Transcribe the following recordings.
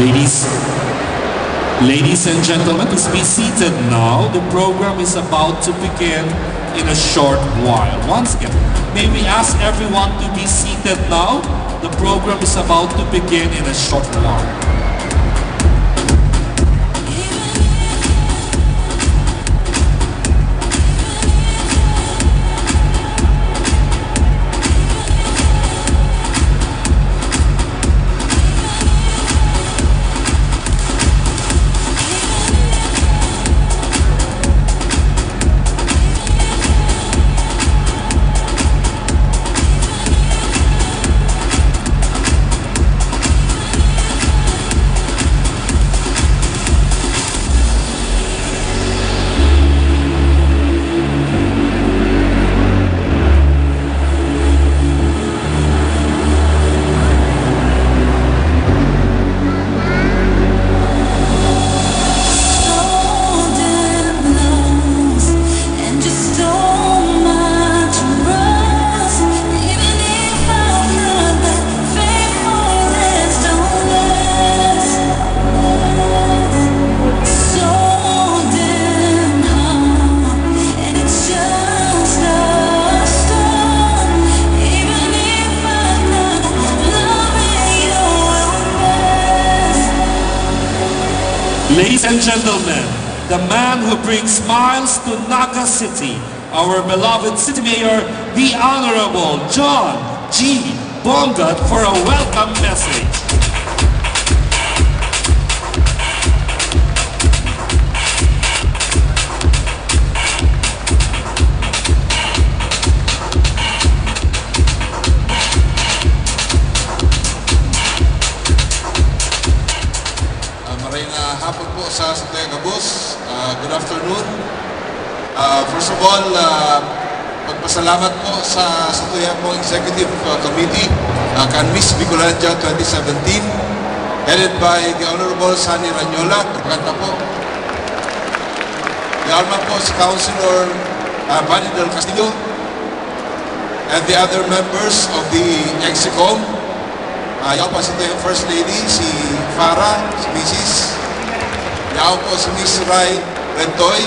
Ladies, ladies and gentlemen, please be seated now. The program is about to begin in a short while. Once again, may we ask everyone to be seated now? The program is about to begin in a short while. Ladies and gentlemen, the man who brings smiles to Naga City, our beloved City Mayor, the Honorable John G. Bongat, for a welcome message. Hapon po sa Satoya Gabos. Good afternoon. First of all, magpasalamat po sa Satoya po Executive Committee, Canmis Bicolandia 2017, headed by the Honorable Sunny Ranyola. Pagkanta po. The Alma po si Councilor Buddy Del Castillo and the other members of the EXICOM. Yaw po si First Lady, si Farah, si Mrs. Yaw po si Miss Rai Rentoy,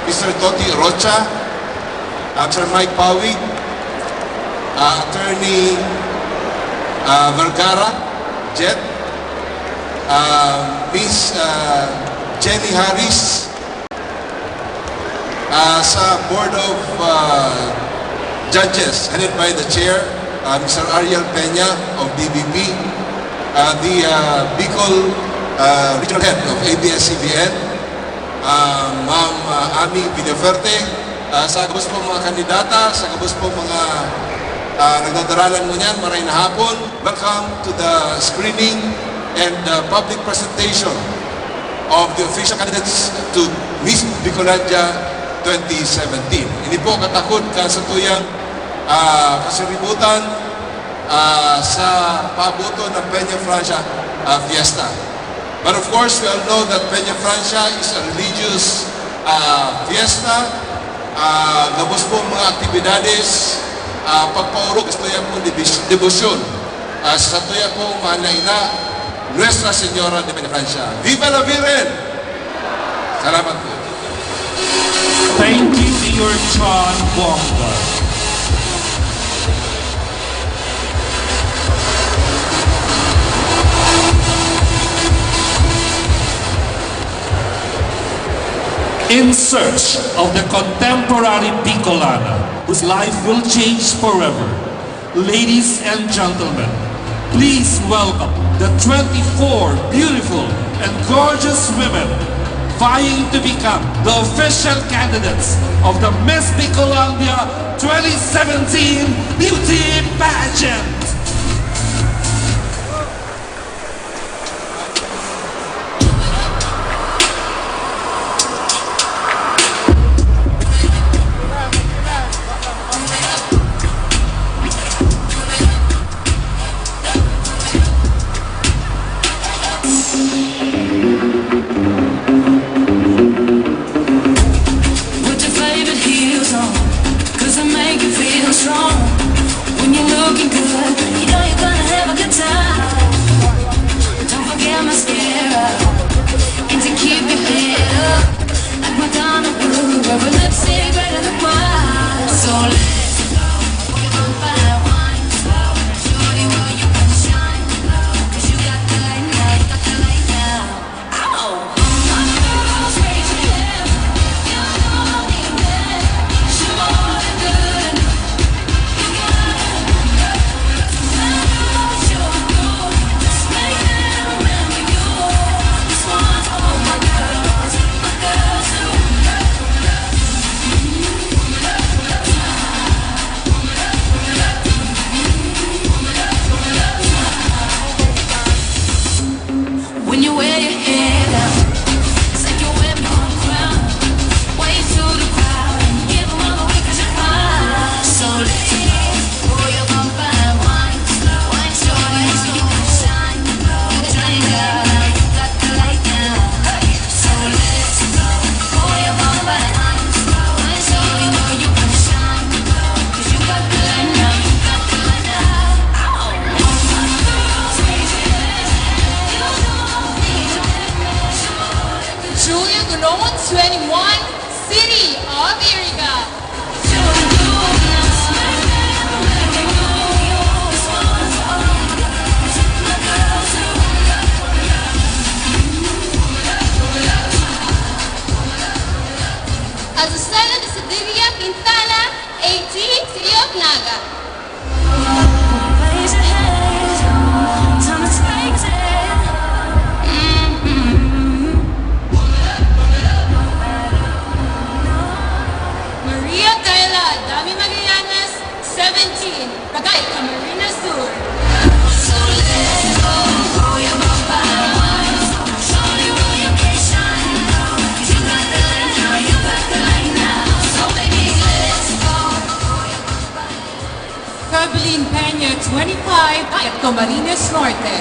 Mr. Toti Rocha, Sir Mike Pawig, Attorney Vergara, Jet, Miss Jenny Harris, sa Board of Judges, headed by the Chair, Mr. Ariel Peña of DBP, the Bicol Regional Head of ABS-CBN, Ma'am Ami Villaferte, sa gabos po mga kandidata, sa gabos po mga nagdadaralan mo niyan, maraming hapon. Welcome to the screening and public presentation of the official candidates to Miss Bicolandia 2017. Hindi po katakot ka sa tuyang kasiributan sa pabuto ng Peña Francia Fiesta. But of course, we all know that Peña Francia is a religious fiesta. Gabos po mga aktibidades, pagpaurok sa tuya pong debosyon. Sa tuya pong mahal na ina, Nuestra Señora de Peña Francia. Viva la Virgen! Salamat po. Thank you, Mayor John Bongat. In search of the contemporary Bicolana, whose life will change forever, ladies and gentlemen, please welcome the 24 beautiful and gorgeous women vying to become the official candidates of the Miss Bicolandia 2017 Beauty Pageant. Strong when you're looking good, you know you're gonna have a good time. 25 at Camarines Norte.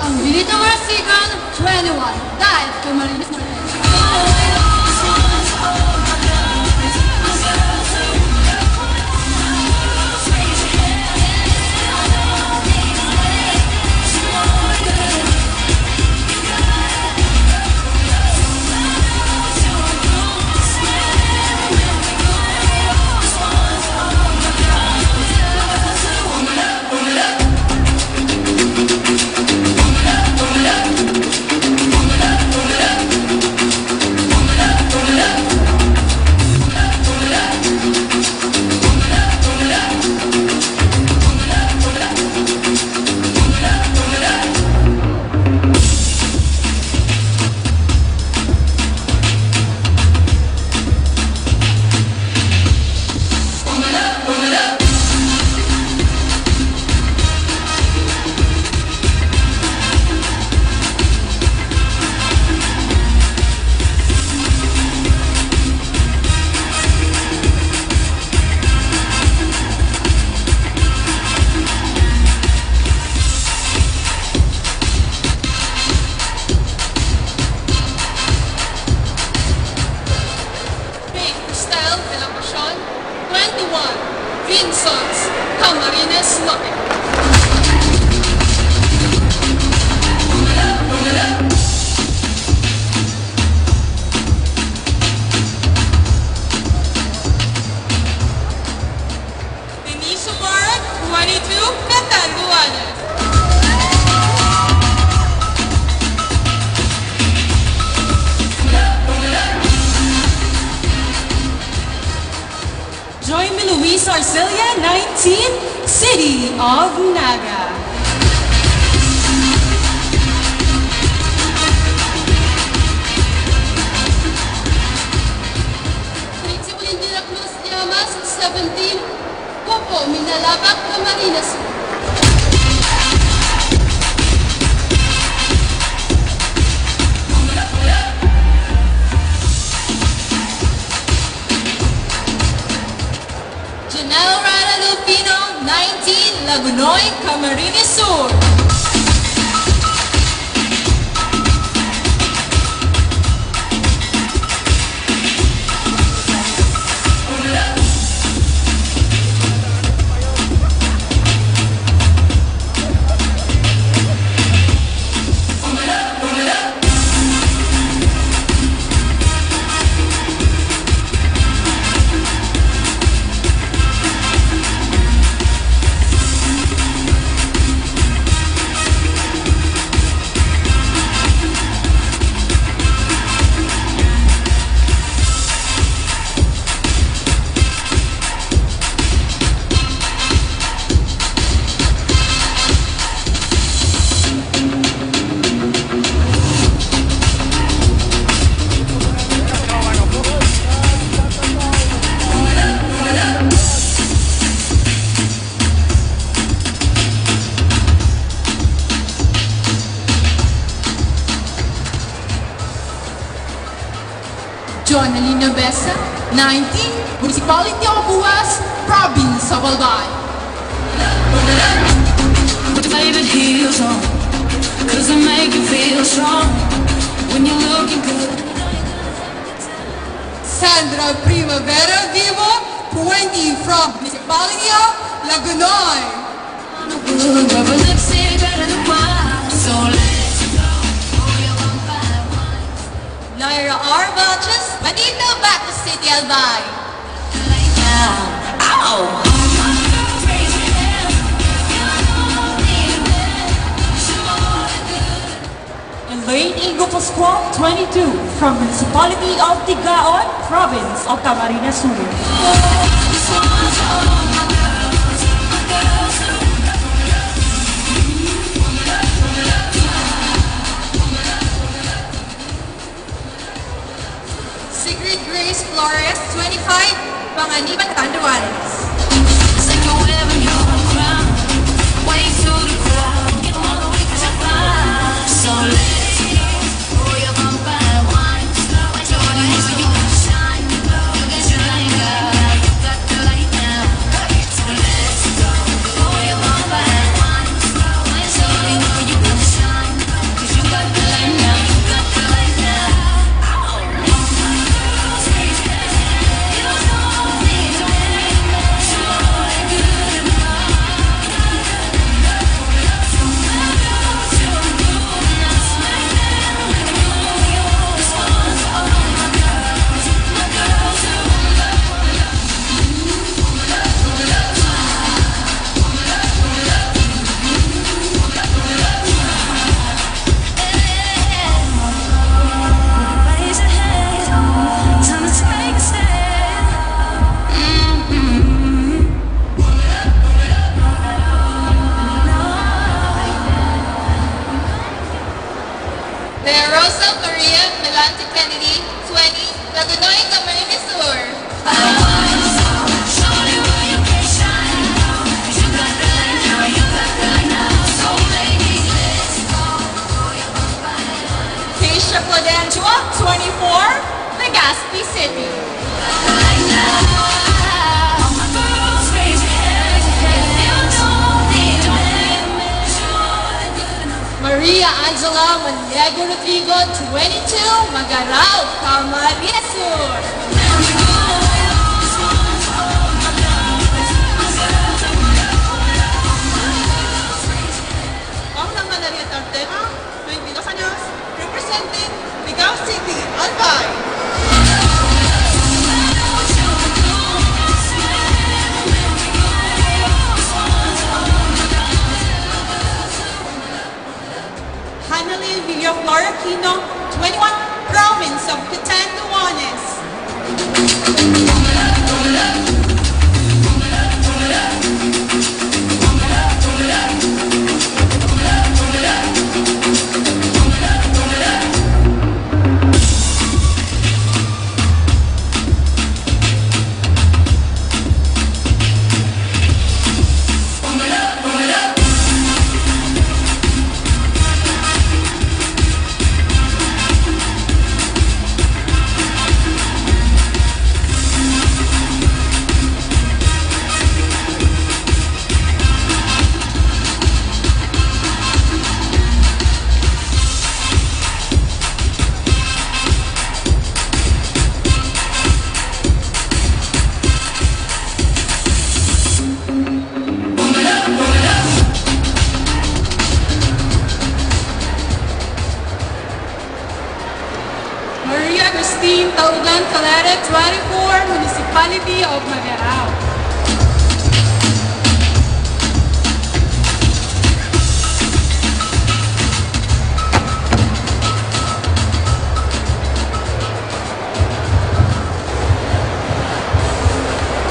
Ang Vilito Marasigan, 21 dahil Camarines Norte. Cristel de la Pasión, 21 Vincent, Camarines Norte. Denise Mubarak, 22 Catanduanes. Joyme Luis Arcelia, 19, City of Naga. Flexible de la Cruz Llamas, 17, Popo Minalabac, Camarines. Janelle Rana Lupino, 19, Lagunoy, Camarines Sur. John Alina Besa, 19, Municipality of Buas, Province of Albay. Put your favorite heels on, cause they make you feel strong when you're looking good. Sandra Primavera Vivo, 20, from Municipality of Lagunoy. Rubber lipstick better than wine, so let's go. Oh, you're one by one. Lyra R. Balches, Manito, back to City Albay. Lay down. Ow! Elaine Ingo Pascual, 22, from Municipality of Tigaon, Province of Camarines Sur. Sigrid Grace Flores, 25, Panganiban, Catanduanes. Take a wave and you're on ground. Wave through the crowd. Get all the way to the ground. So let's Angela Maniego Rodrigo, 22, Magarao, Camarines Sur. Paula Malaria Tartega, 22 años, representing Ligao City, Albay. Hanalil Villaflor Aquino, 21, province of Catanduanes. Maria Christine Taugan Calera, 24, Municipality of Magarao.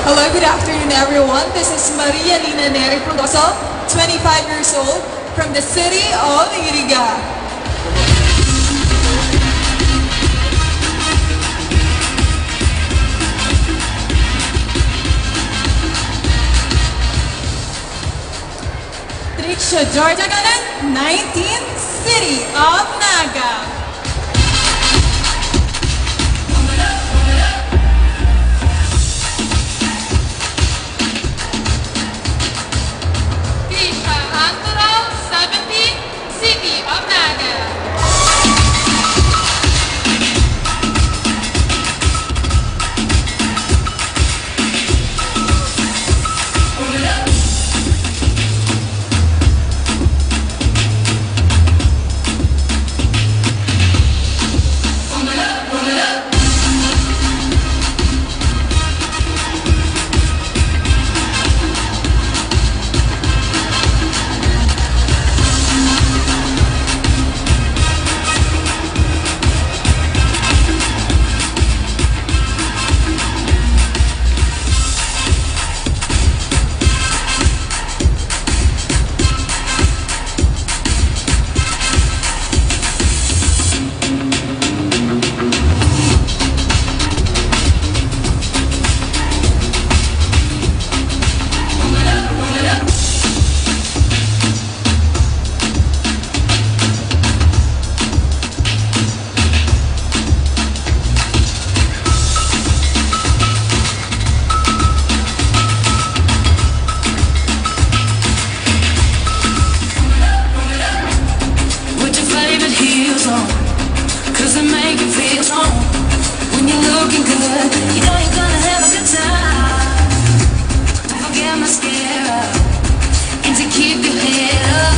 Hello, good afternoon everyone. This is Maria Lina Neri Progoso, 25 years old, from the city of Iriga. Tricia Georgia Galan, 19, city of Naga. Trisha Antara, 17, City of Naga. Put your favorite heels on, 'cause they make you feel strong. When you're looking good, you know you're gonna have a good time. Don't forget mascara, and to keep your head up.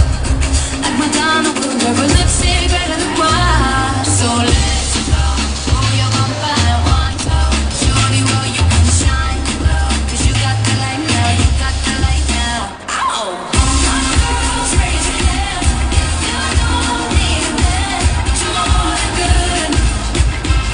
Like Madonna would wear a lipstick better than wine. So let's go, pull your bumper at one toe. Shorty, well, you can shine, 'cause you got the light now, you got the light now. Ow! All my girls, raise your hands. You don't need a man, but you're more than good.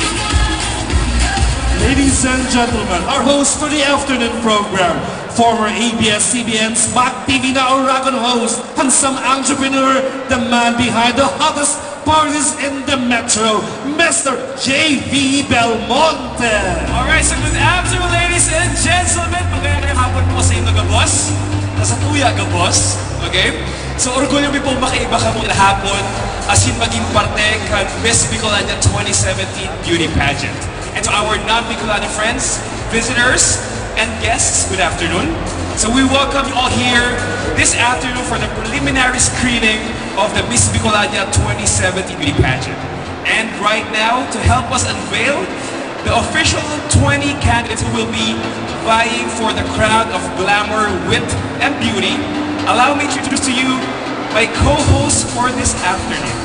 You got it. Ladies and gentlemen, our host for the afternoon program, former ABS-CBN SMAC TV na Oragon host, handsome entrepreneur, the man behind the hottest parties in the metro, Mr. J.V. Belmonte. Alright, so good afternoon ladies and gentlemen. Magandang hapon po sa inyo gabos. Nasa tuya gabos. Okay? So orgulyo mi po makaiba ka mo hapon as in maging parte kan Miss Bicolana 2017 Beauty Pageant. And to our non-Bicolana friends, visitors, and guests, good afternoon. So we welcome you all here this afternoon for the preliminary screening of the Miss Bicolania 2017 beauty pageant. And right now, to help us unveil the official 20 candidates who will be vying for the crown of glamour, wit, and beauty, allow me to introduce to you my co-host for this afternoon.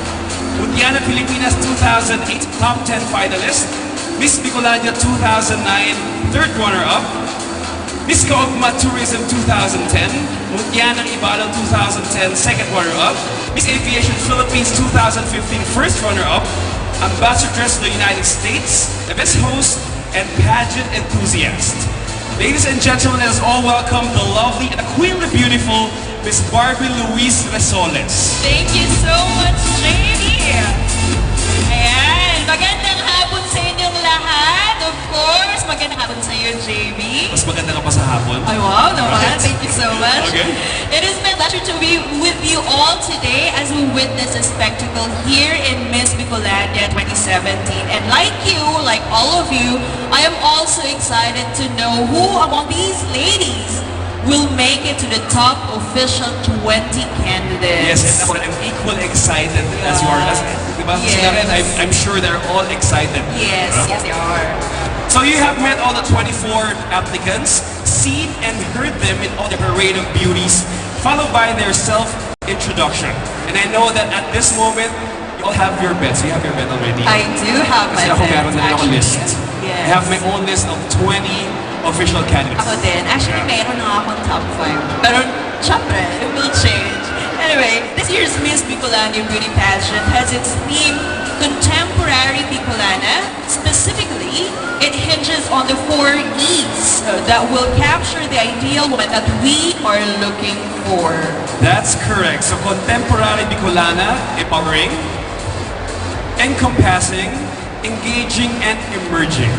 Utiana Pilipinas 2008 Top 10 finalist, Miss Bicolania 2009 third runner-up, Miss Kaogma Tourism 2010, Utiana Ibalo 2010 second runner-up, Miss Aviation Philippines 2015 first runner-up, Ambassadress to the United States, event host, and pageant enthusiast. Ladies and gentlemen, let us all welcome the lovely and the queenly beautiful Miss Barbie Louise Resoles. Thank you so much, JD. Ayan, magandang hapon sa inyong lahat. Of course, magandang hapon sa iyo, JB. Mas maganda ka pa sa hapon. Ay, wow naman. Thank you so much. Okay. It is my pleasure to be with you all today as we witness a spectacle here in Miss Bicolania 2017. And like you, like all of you, I am also excited to know who among these ladies will make it to the top official 20 candidates. Yes, and I'm equally excited as you are. Diba? Yes. Sila rin, I'm sure they're all excited. Yes, yes they are. So you have met all the 24 applicants, seen and heard them in all their parade of beauties, followed by their self-introduction. And I know that at this moment, you all have your bets. You have your bet already. I do have my Kasi ako meron bets, na rin ako actually. list. Yes. I have my own list of 20 official candidates. Ako din. Actually, mayroon na akong top 5. Pero, syempre, it will change. Anyway, this year's Miss Bicolania Beauty Pageant has its theme, Contemporary Bicolana. Specifically, it hinges on the 4 E's that will capture the ideal woman that we are looking for. That's correct. So contemporary Bicolana, empowering, encompassing, engaging, and emerging.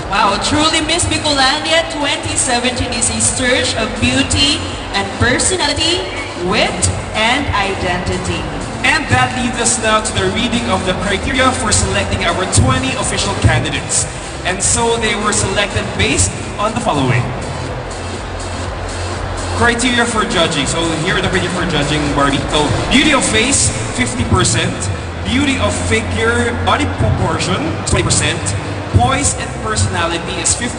Wow, truly Miss Bicolania 2017 is a surge of beauty and personality, wit, and identity. And that leads us now to the reading of the criteria for selecting our 20 official candidates. And so they were selected based on the following. Criteria for judging. So here are the criteria for judging, Barbie. So beauty of face, 50%. Beauty of figure, body proportion, 20%. Poise and personality is 15%.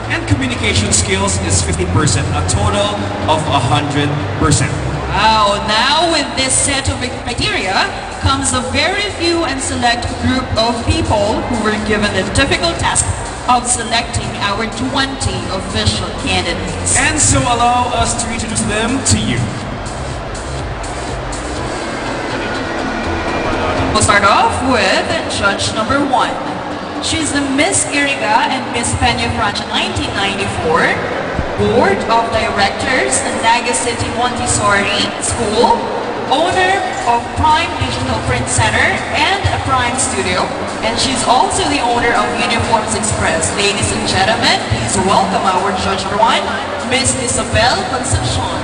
And communication skills is 15%. A total of 100%. Wow, now with this set of criteria comes a very few and select group of people who were given the difficult task of selecting our 20 official candidates. And so allow us to introduce them to you. We'll start off with judge number 1. She's the Miss Iriga and Miss Peña Francia 1994. Board of Directors, Naga City Montessori School, owner of Prime Digital Print Center and a Prime Studio, and she's also the owner of Uniforms Express. Ladies and gentlemen, please welcome our judge number 1, Miss Isabel Concepcion.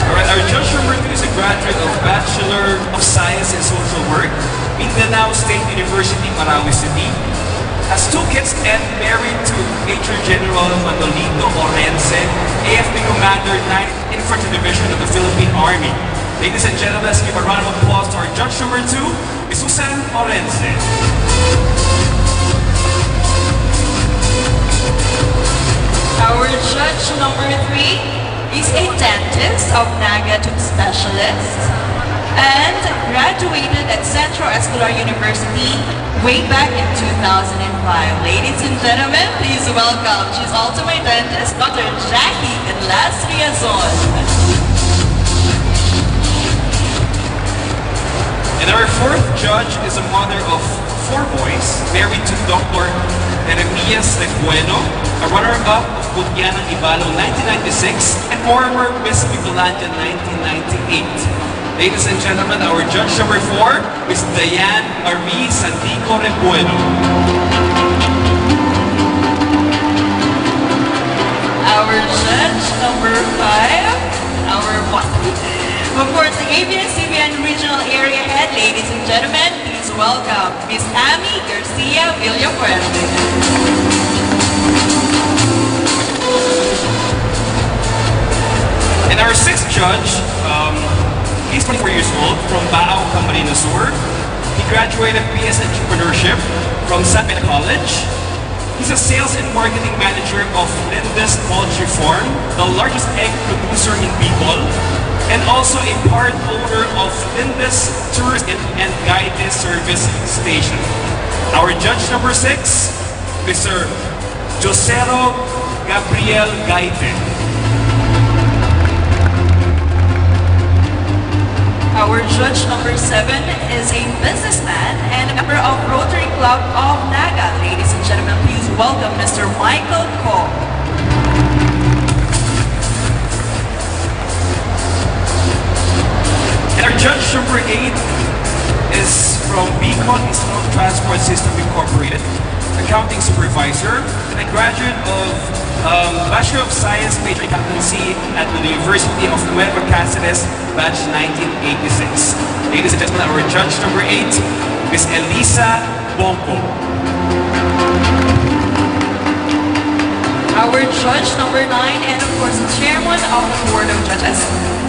Alright, our judge number 2 is a graduate of Bachelor of Science in Social Work, Mindanao State University, Marawi City. Has 2 kids and married to Major General Manolito Orense, AFP Commander 9th Infantry Division of the Philippine Army. Ladies and gentlemen, let's give a round of applause to our judge number 2, Ms. Susan Orense. Our judge number 3 is a dentist of Naga Tooth Specialist and graduated at Central Escolar University way back in 2005. Ladies and gentlemen, please welcome, she's also my dentist, Dr. Jackie Canlas Riazon. And our 4th judge is a mother of 4 boys, married to Dr. Jeremias Recueno, a runner-up of Utiana Ibalo 1996 and former Miss Bicolania 1998. Ladies and gentlemen, our judge number 4, Miss Diane Marie Santico Recueno. Our judge number 5, our one. Of course, the ABS-CBN Regional Area Head, ladies and gentlemen, please welcome Miss Amy Garcia Villafuerte. And our sixth judge, he's 24 years old from Baao, Camarines Sur. He graduated BS Entrepreneurship from San Beda College. He's a sales and marketing manager of Lindes Poultry Farm, the largest egg producer in Bicol, and also a part owner of Lindes Tourist and Guide Service Station. Our judge number 6, Mr. Josero Gabriel Gaite. Our judge number 7 is a businessman and a member of Rotary Club of Naga. Ladies and gentlemen, please welcome Mr. Michael Ko. And our judge number 8 is from Bicol Institute of Transport System Incorporated, accounting supervisor, and a graduate of Bachelor of Science major in accountancy at the University of Nueva Cáceres, batch 1986. Ladies and gentlemen, our judge number 8, Miss Elisa Bonco. Our judge number 9 and of course the chairman of the board of judges.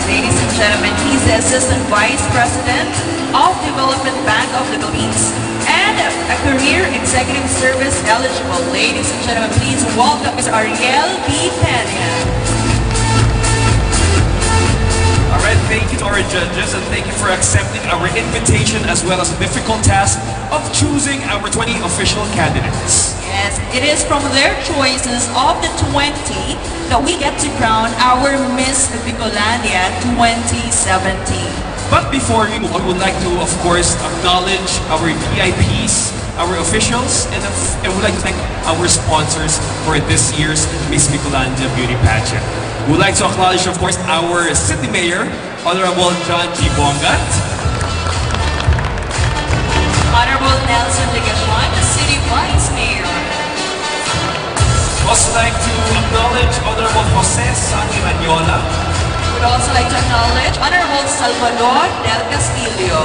Ladies and gentlemen, he's the assistant vice president of Development Bank of the Philippines and a career executive service eligible. Ladies and gentlemen, please welcome Ms. Ariel B. Pena. Alright, thank you to our judges and thank you for accepting our invitation as well as the difficult task of choosing our 20 official candidates. Yes, it is from their choices of the 20 that we get to crown our Miss Bicolandia 2017. But before we move on, we would like to, of course, acknowledge our VIPs, our officials, and would like to thank our sponsors for this year's Miss Bicolandia Beauty Pageant. We would like to acknowledge, of course, our City Mayor, Honorable John G. Bongat, Honorable Nelson Ligacion, the City Vice Mayor. also like to acknowledge Honorable Jose Santi Ranyola, We'd also like to acknowledge Honorable Salvador Del Castillo.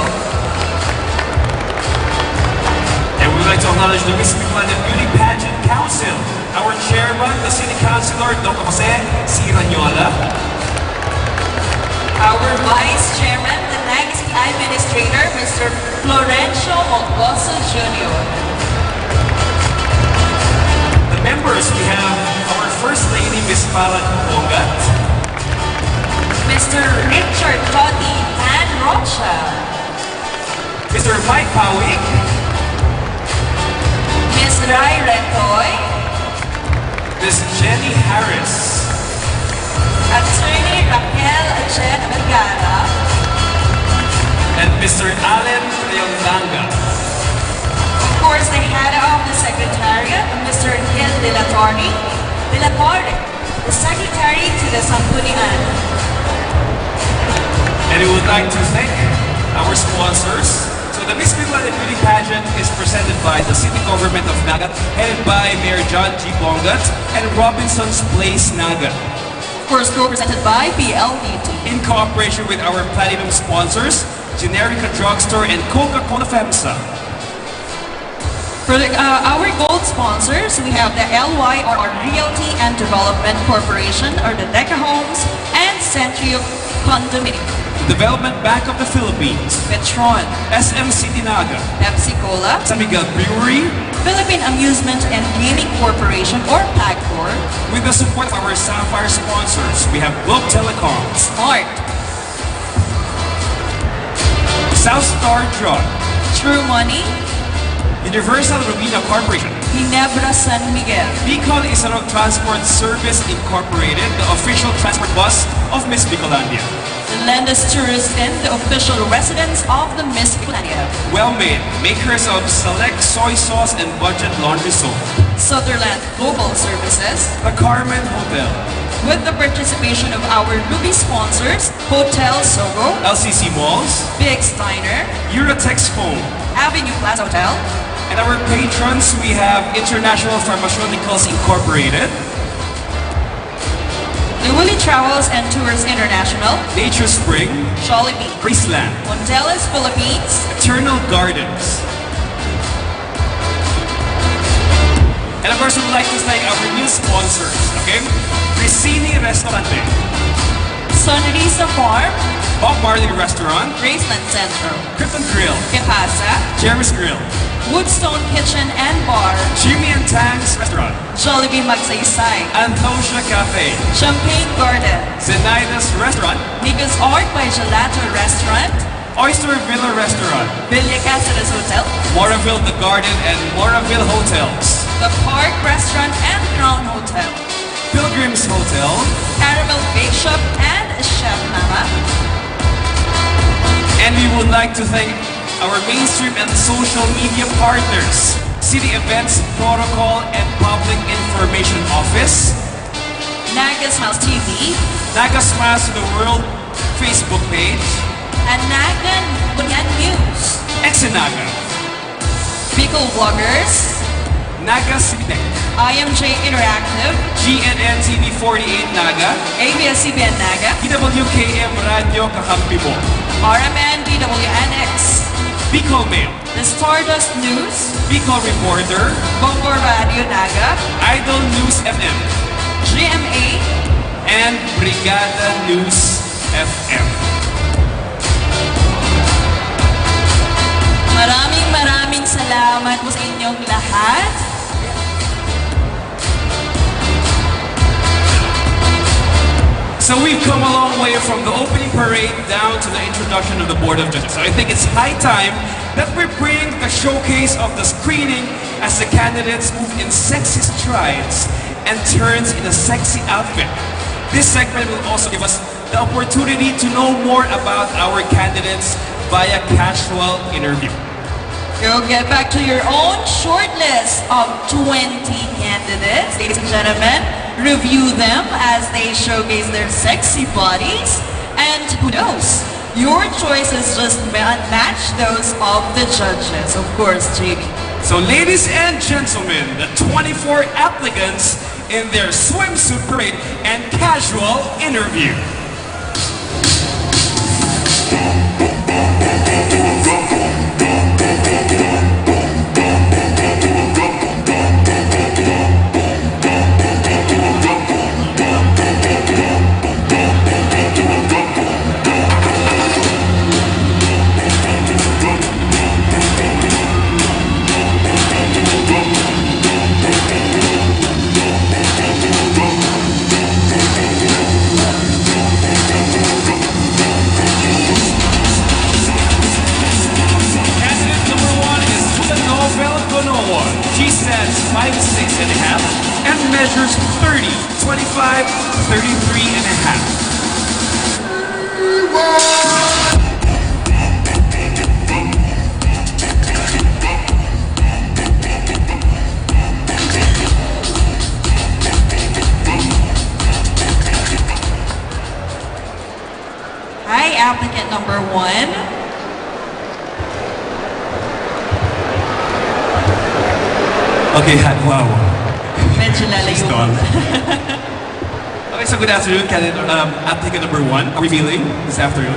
and we would like to acknowledge the Miss Bicolandia Beauty Pageant Council, our chairman, the City Councilor, Dr. Jose C. Ranyola, Our Vice Chairman, the Naga Administrator, Mr. Florencio Mongoso Jr. the members, we have our First Lady, Miss Farah Bongat, Mr. Richard Cody and Rocha. Mr. Mike Pawik, Ms. Rai Retoy, Miss Jenny Harris, Attorney Raquel Chen Vergara, and Mr. Allen Leondanga. of course the head of the Secretariat, Mr. Gil de la Torre, the Secretary to the Sanggunian. And we would like to thank our sponsors. So the Miss Bicolandia Beauty Pageant is presented by the City Government of Naga, headed by Mayor John G. Bongat and Robinson's Place Naga, Of course co-presented by PLDT. in cooperation with our platinum sponsors, Generica Drugstore and Coca-Cola FEMSA. For our gold sponsors, we have the LYRR Realty and Development Corporation, or the Deca Homes, and Centrio Condominium, Development Bank of the Philippines, Petron, SM City Naga, Pepsi Cola, San Miguel Brewery, Philippine Amusement and Gaming Corporation, or PAGCOR, with the support of our Sapphire sponsors. We have Globe Telecom, Smart, South Star Drug, True Money, Universal Rubina Corporation, Ginebra San Miguel, Bicol Isarog Transport Service Incorporated, the official transport bus of Miss Bicolandia. the Lendes Tourist Inn, the official residence of the Miss Bicolandia, Well-Made, makers of select soy sauce and budget laundry soap. Sutherland Global Services, The Carmen Hotel, with the participation of our newbie sponsors, Hotel Sogo, LCC Malls, Big Steiner, Eurotex Phone, Avenue Plaza Hotel, and our patrons, we have International Pharmaceuticals Incorporated, Lewili Travels and Tours International, Nature Spring, Jollibee, Graceland, Monteles Philippines, Eternal Gardens. And of course, we would like to thank our new sponsors, okay? Risini Restaurante, Sonrisa Farm, Bob Marley Restaurant, Graceland Centro, Krypton Grill, Que Pasa, Jerry's Grill, Woodstone Kitchen and Bar, Jimmy and Tang's Restaurant, Jollibee Magsaysay, Anthosia Cafe, Champagne Garden, Zenaida's Restaurant, Nico's Art by Gelato Restaurant, Oyster Villa Restaurant, Villa Cáceres Hotel, Moraville The Garden and Moraville Hotels, The Park Restaurant and Crown Hotel, Pilgrims Hotel, Caramel Bake Shop and Chef Mama. and we would like to thank our mainstream and social media partners, City Events Protocol and Public Information Office, Nagas House TV, Naga Smiles to the World Facebook page, and Nagan Bunyan News, Exenaga, Bicol Vloggers, Naga City, IMJ Interactive, GNN TV 48 Naga, ABS-CBN Naga, PWKM Radio Kakampi mo, RMN BWNX, Bicol Mail, The Stardust News, Bicol Reporter, Bongo Radio Naga, Idol News FM, GMA, and Brigada News FM. Maraming salamat po sa inyong lahat. So we've come a long way from the opening parade down to the introduction of the Board of Judges. So I think it's high time that we bring the showcase of the screening as the candidates move in sexy strides and turns in a sexy outfit. This segment will also give us the opportunity to know more about our candidates via casual interview. You'll get back to your own short list of 20 candidates. Ladies and gentlemen, review them as they showcase their sexy bodies. And who knows, your choices just match those of the judges. Of course, JB. So ladies and gentlemen, the 24 applicants in their swimsuit parade and casual interview. She stands 5'6.5" and measures 30, 25, 33 and a half. Hi, applicant number 1. Okay, wow. Medyo lalayo Stall. mo. Okay, so good afternoon, candidate, applicant number 1. How are we feeling this afternoon?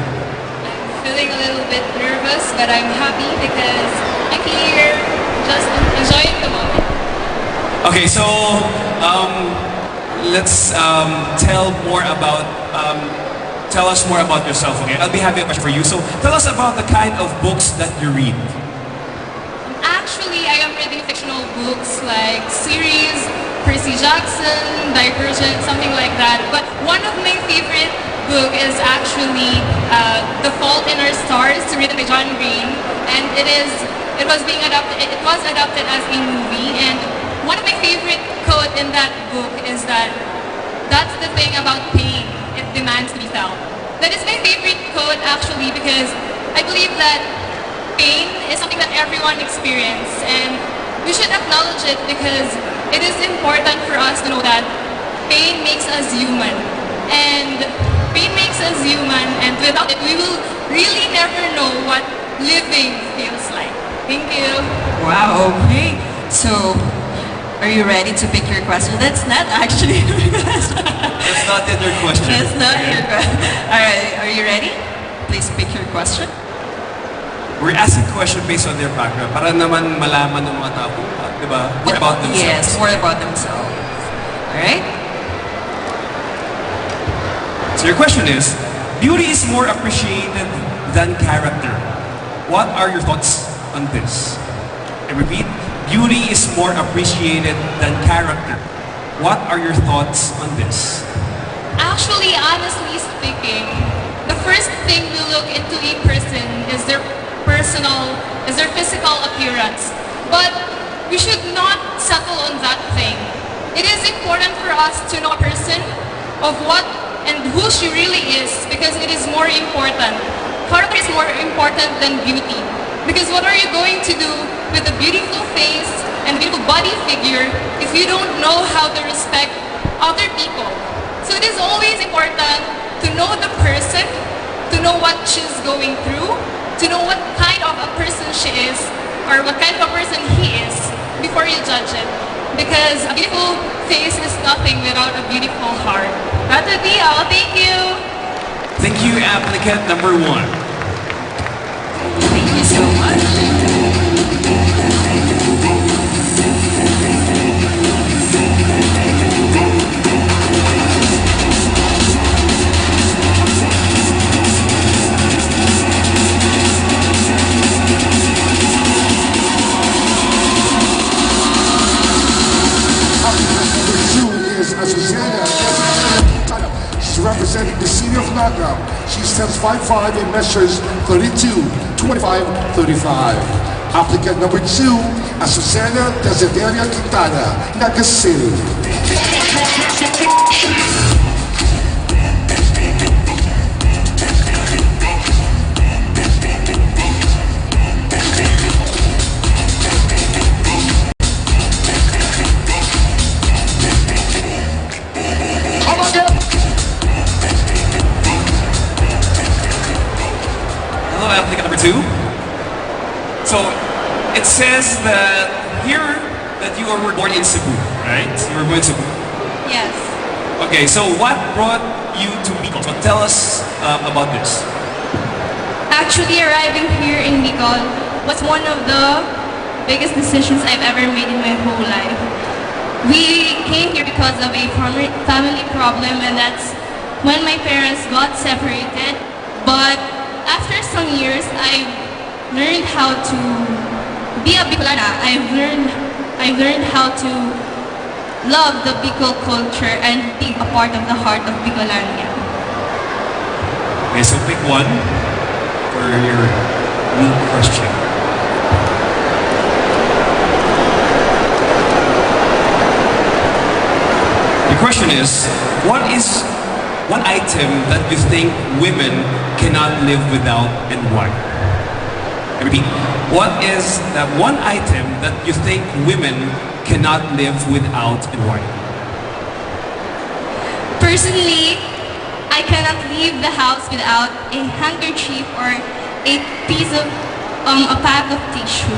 Feeling a little bit nervous, but I'm happy because I'm here just enjoying the moment. Okay, so let's tell us more about yourself. Okay, I'll be having a question for you. So tell us about the kind of books that you read. Actually, I am reading fictional books like series, Percy Jackson, Divergent, something like that. But one of my favorite book is actually The Fault in Our Stars, written by John Green, and it was adapted as a movie. And one of my favorite quote in that book is that's the thing about pain, it demands to be felt. That is my favorite quote actually because I believe that pain is something that everyone experiences, and we should acknowledge it because it is important for us to know that pain makes us human. And pain makes us human, and without it, we will really never know what living feels like. Thank you. Wow, okay. So, are you ready to pick your question? That's not actually your question. That's not yet your question. That's not your question. Alright, are you ready? Please pick your question. We're asking question based on their background para naman malaman ng mga tao, di ba? More about themselves. Yes, more about themselves. Alright? So your question is, beauty is more appreciated than character. What are your thoughts on this? I repeat, beauty is more appreciated than character. What are your thoughts on this? Actually, honestly speaking, the first thing we look into a person is their physical appearance. But we should not settle on that thing. It is important for us to know a person of what and who she really is, because it is more important. Character is more important than beauty. Because what are you going to do with a beautiful face and beautiful body figure if you don't know how to respect other people? So it is always important to know the person, to know what she's going through, to know what kind of a person she is, or what kind of a person he is, before you judge it. Because a beautiful face is nothing without a beautiful heart. That would be all. Thank you. Thank you, applicant number 1. Thank you so much. Azucena. She's representing the city of Naga. She stands 5'5" and measures 32, 25, 35. Applicant number 2, Azucena Desideria Quintana, Naga City. Hello, applicant number 2. So, it says that here that you were born in Cebu, right? You were born in Cebu. Yes. Okay, so what brought you to Bicol? So tell us about this. Actually, arriving here in Bicol was one of the biggest decisions I've ever made in my whole life. We came here because of a family problem, and that's when my parents got separated. But after some years, I learned how to be a Bicolana. I've learned how to love the Bicol culture and be a part of the heart of Bicolania. Okay, so pick one for your lead question. The question is, what is one item that you think women cannot live without and why? I repeat, what is that one item that you think women cannot live without and why? Personally, I cannot leave the house without a handkerchief or a piece of a pack of tissue.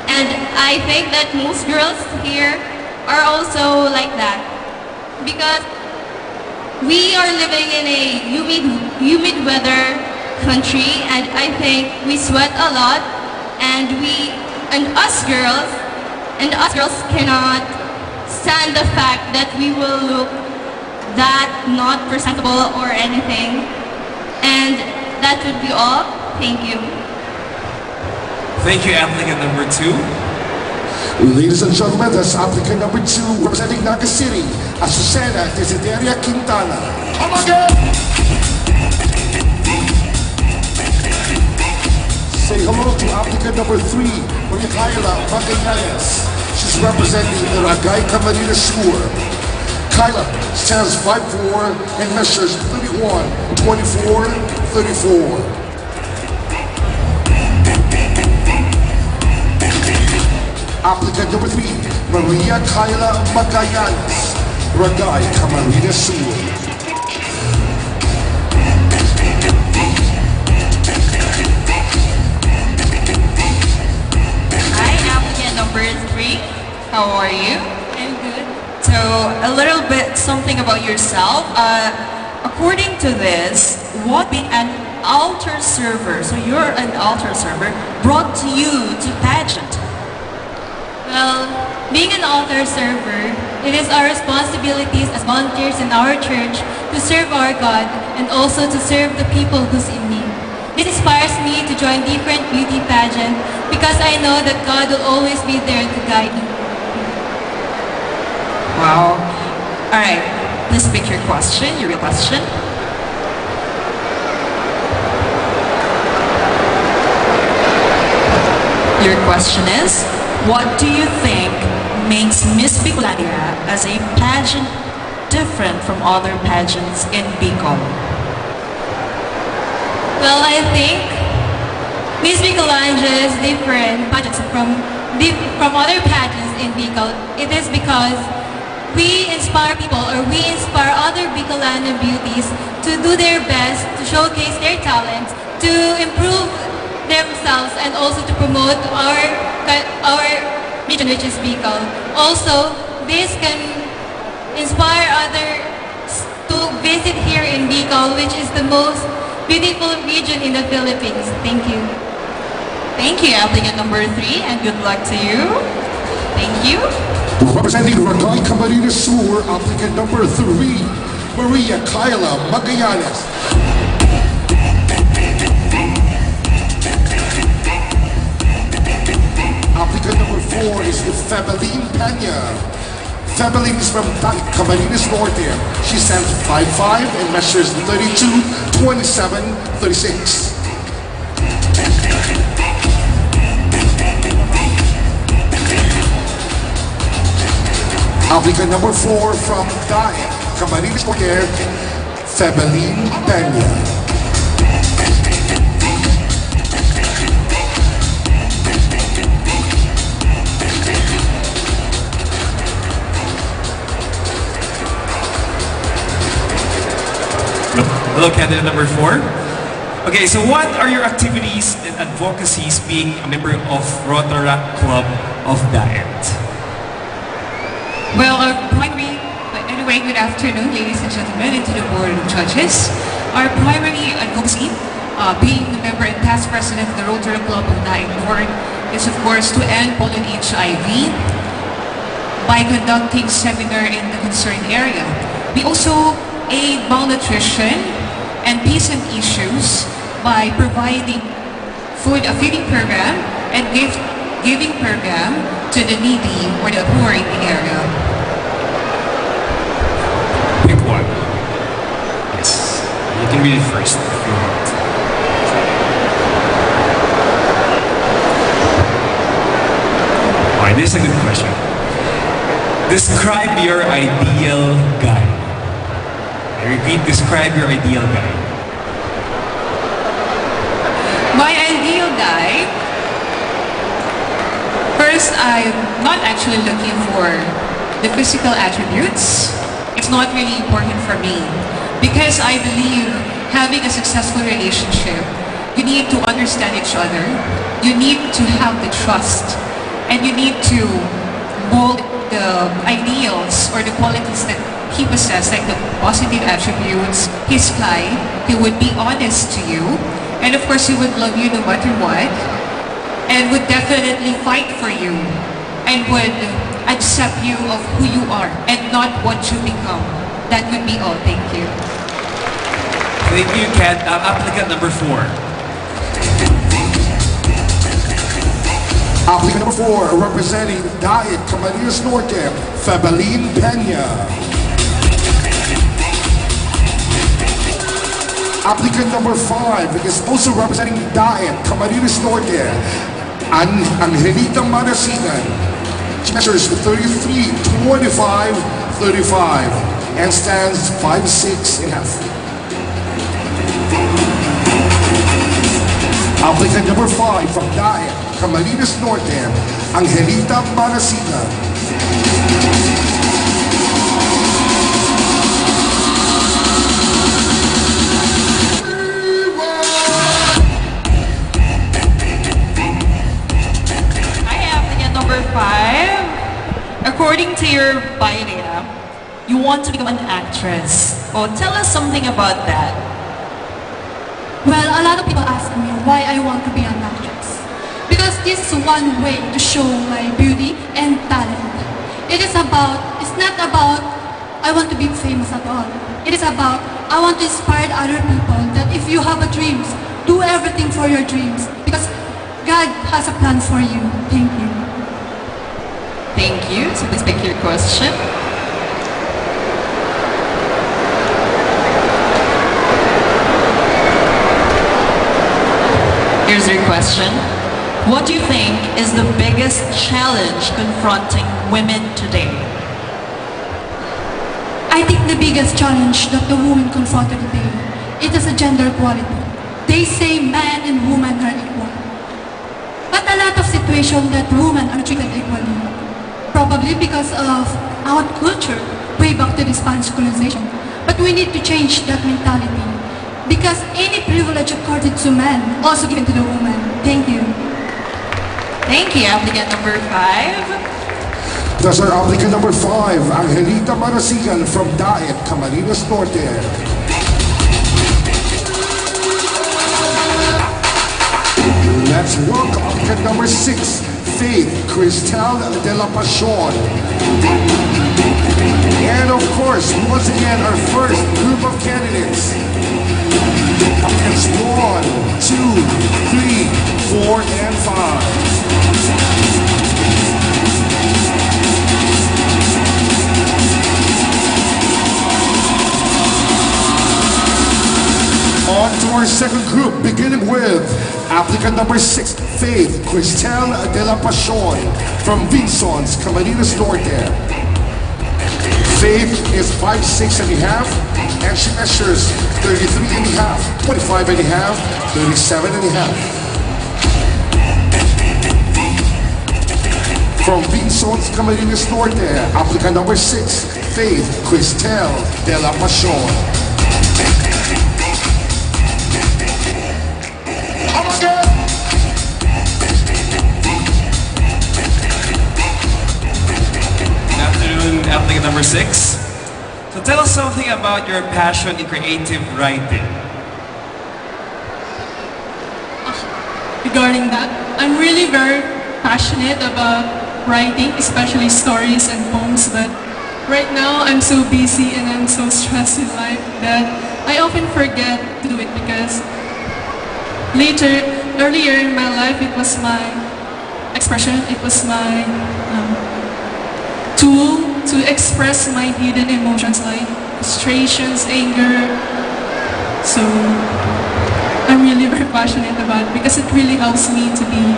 And I think that most girls here are also like that. Because we are living in a humid weather country, and I think we sweat a lot, and us girls cannot stand the fact that we will look that not presentable or anything. And that would be all. Thank you. Thank you, applicant number 2. Ladies and gentlemen, that's applicant number 2 representing Naga City, Azucena Desideria Quintana. Come again! Say hello to applicant number 3, Kyla Magallanes. She's representing the Ragay Camarines Sur. Kyla stands 5'4" and measures 31, 24, 34. Applicant number 3, Maria Kyla Magallanes, Ragay Camarines Sur. Hi, applicant number 3. How are you? I'm good. So, a little bit something about yourself. According to this, what being an altar server, so you're an altar server, brought you to pageant? Well, Being an altar server, it is our responsibilities as volunteers in our church to serve our God and also to serve the people who's in need. This inspires me to join different beauty pageant because I know that God will always be there to guide me. Wow. All right. Please pick your question, your real question. Your question is, what do you think makes Miss Bicolania as a pageant different from other pageants in Bicol? Well, I think Miss Bicolania is different pageants from other pageants in Bicol. It is because we inspire people or we inspire other Bicolana beauties to do their best, to showcase their talents, to improve themselves and also to promote our region, which is Bicol. Also, this can inspire others to visit here in Bicol, which is the most beautiful region in the Philippines. Thank you. Thank you, applicant number 3, and good luck to you. Thank you. Representing Barangay Camarines Sur, applicant number 3, Maria Kyla Magallanes. Applicant number 4 is the Febeline Pena. Febeline is from Camarines Norte. She stands 5'5" and measures 32, 27, 36. Applicant number 4 from Daet, Camarines Norte, Febeline Pena. Hello, candidate number 4. Okay, so what are your activities and advocacies being a member of Rotaract Club of Daet? Well, anyway, good afternoon, ladies and gentlemen, and to the Board of Judges. Our primary advocacy, being the member and past president of the Rotary Club of Daet Board, is of course to end polio and HIV by conducting seminar in the concerned area. We also aid malnutrition and peasant issues by providing food feeding program and giving program to the needy or the poor in the area. Pick one. Yes. You can read it first if you want. Alright, this is a good question. Describe your ideal guy. I repeat, describe your ideal guy. My ideal guy, first, I'm not actually looking for the physical attributes. It's not really important for me because I believe having a successful relationship, you need to understand each other, you need to have the trust, and you need to mold the ideals or the qualities that he possessed, like the positive attributes. He's kind, he would be honest to you, and of course he would love you no matter what, and would definitely fight for you, and would accept you of who you are and not what you become. That would be all. Thank you. Thank you, applicant number 4. Applicant number 4, representing Daet Camarines Norte, Febeline Pena. Applicant number 5 is also representing Daet Camarines Norte, Angelita Manasigan. She measures 33, 25, 35 and stands 5'6" and a half. Applicant number 5 from Daet Camarines Norte, Angelita Manasigan. Number 5, according to your bio data, you want to become an actress. Oh, tell us something about that. Well, a lot of people ask me why I want to be an actress. Because this is one way to show my beauty and talent. It's not about, I want to be famous at all. It is about, I want to inspire other people that if you have a dreams, do everything for your dreams because God has a plan for you. Thank you. Thank you. So please pick your question. Here's your question. What do you think is the biggest challenge confronting women today? I think the biggest challenge that the women confronted today, it is a gender equality. They say man and woman are equal. But a lot of situations that women are treated equally. Probably because of our culture, way back to the Spanish colonization. But we need to change that mentality. Because any privilege accorded to men, also given to the woman. Thank you. Thank you. Applicant number 5. That's our applicant number 5, Angelita Marasigan from Daet, Camarines Norte. Let's welcome applicant number 6, Faith Cristel de la Pasión. And of course, once again, our first group of candidates. Applicants 1, 2, 3, 4, and 5. On to our second group, beginning with applicant number 6, Faith Cristel de la Pasión from Vinsons, Camarines Norte. Faith is 5'6" and a half, and she measures 33 and a half, 25 and a half, 37 and a half. From Vinsons, Camarines Norte, applicant number 6, Faith Cristel de la Pasión. Applicant number 6. So tell us something about your passion in creative writing. Regarding that, I'm really very passionate about writing, especially stories and poems, but right now I'm so busy and I'm so stressed in life that I often forget to do it because earlier in my life, it was my expression, it was my tool to express my hidden emotions like frustrations, anger. So I'm really very passionate about it because it really helps me to be,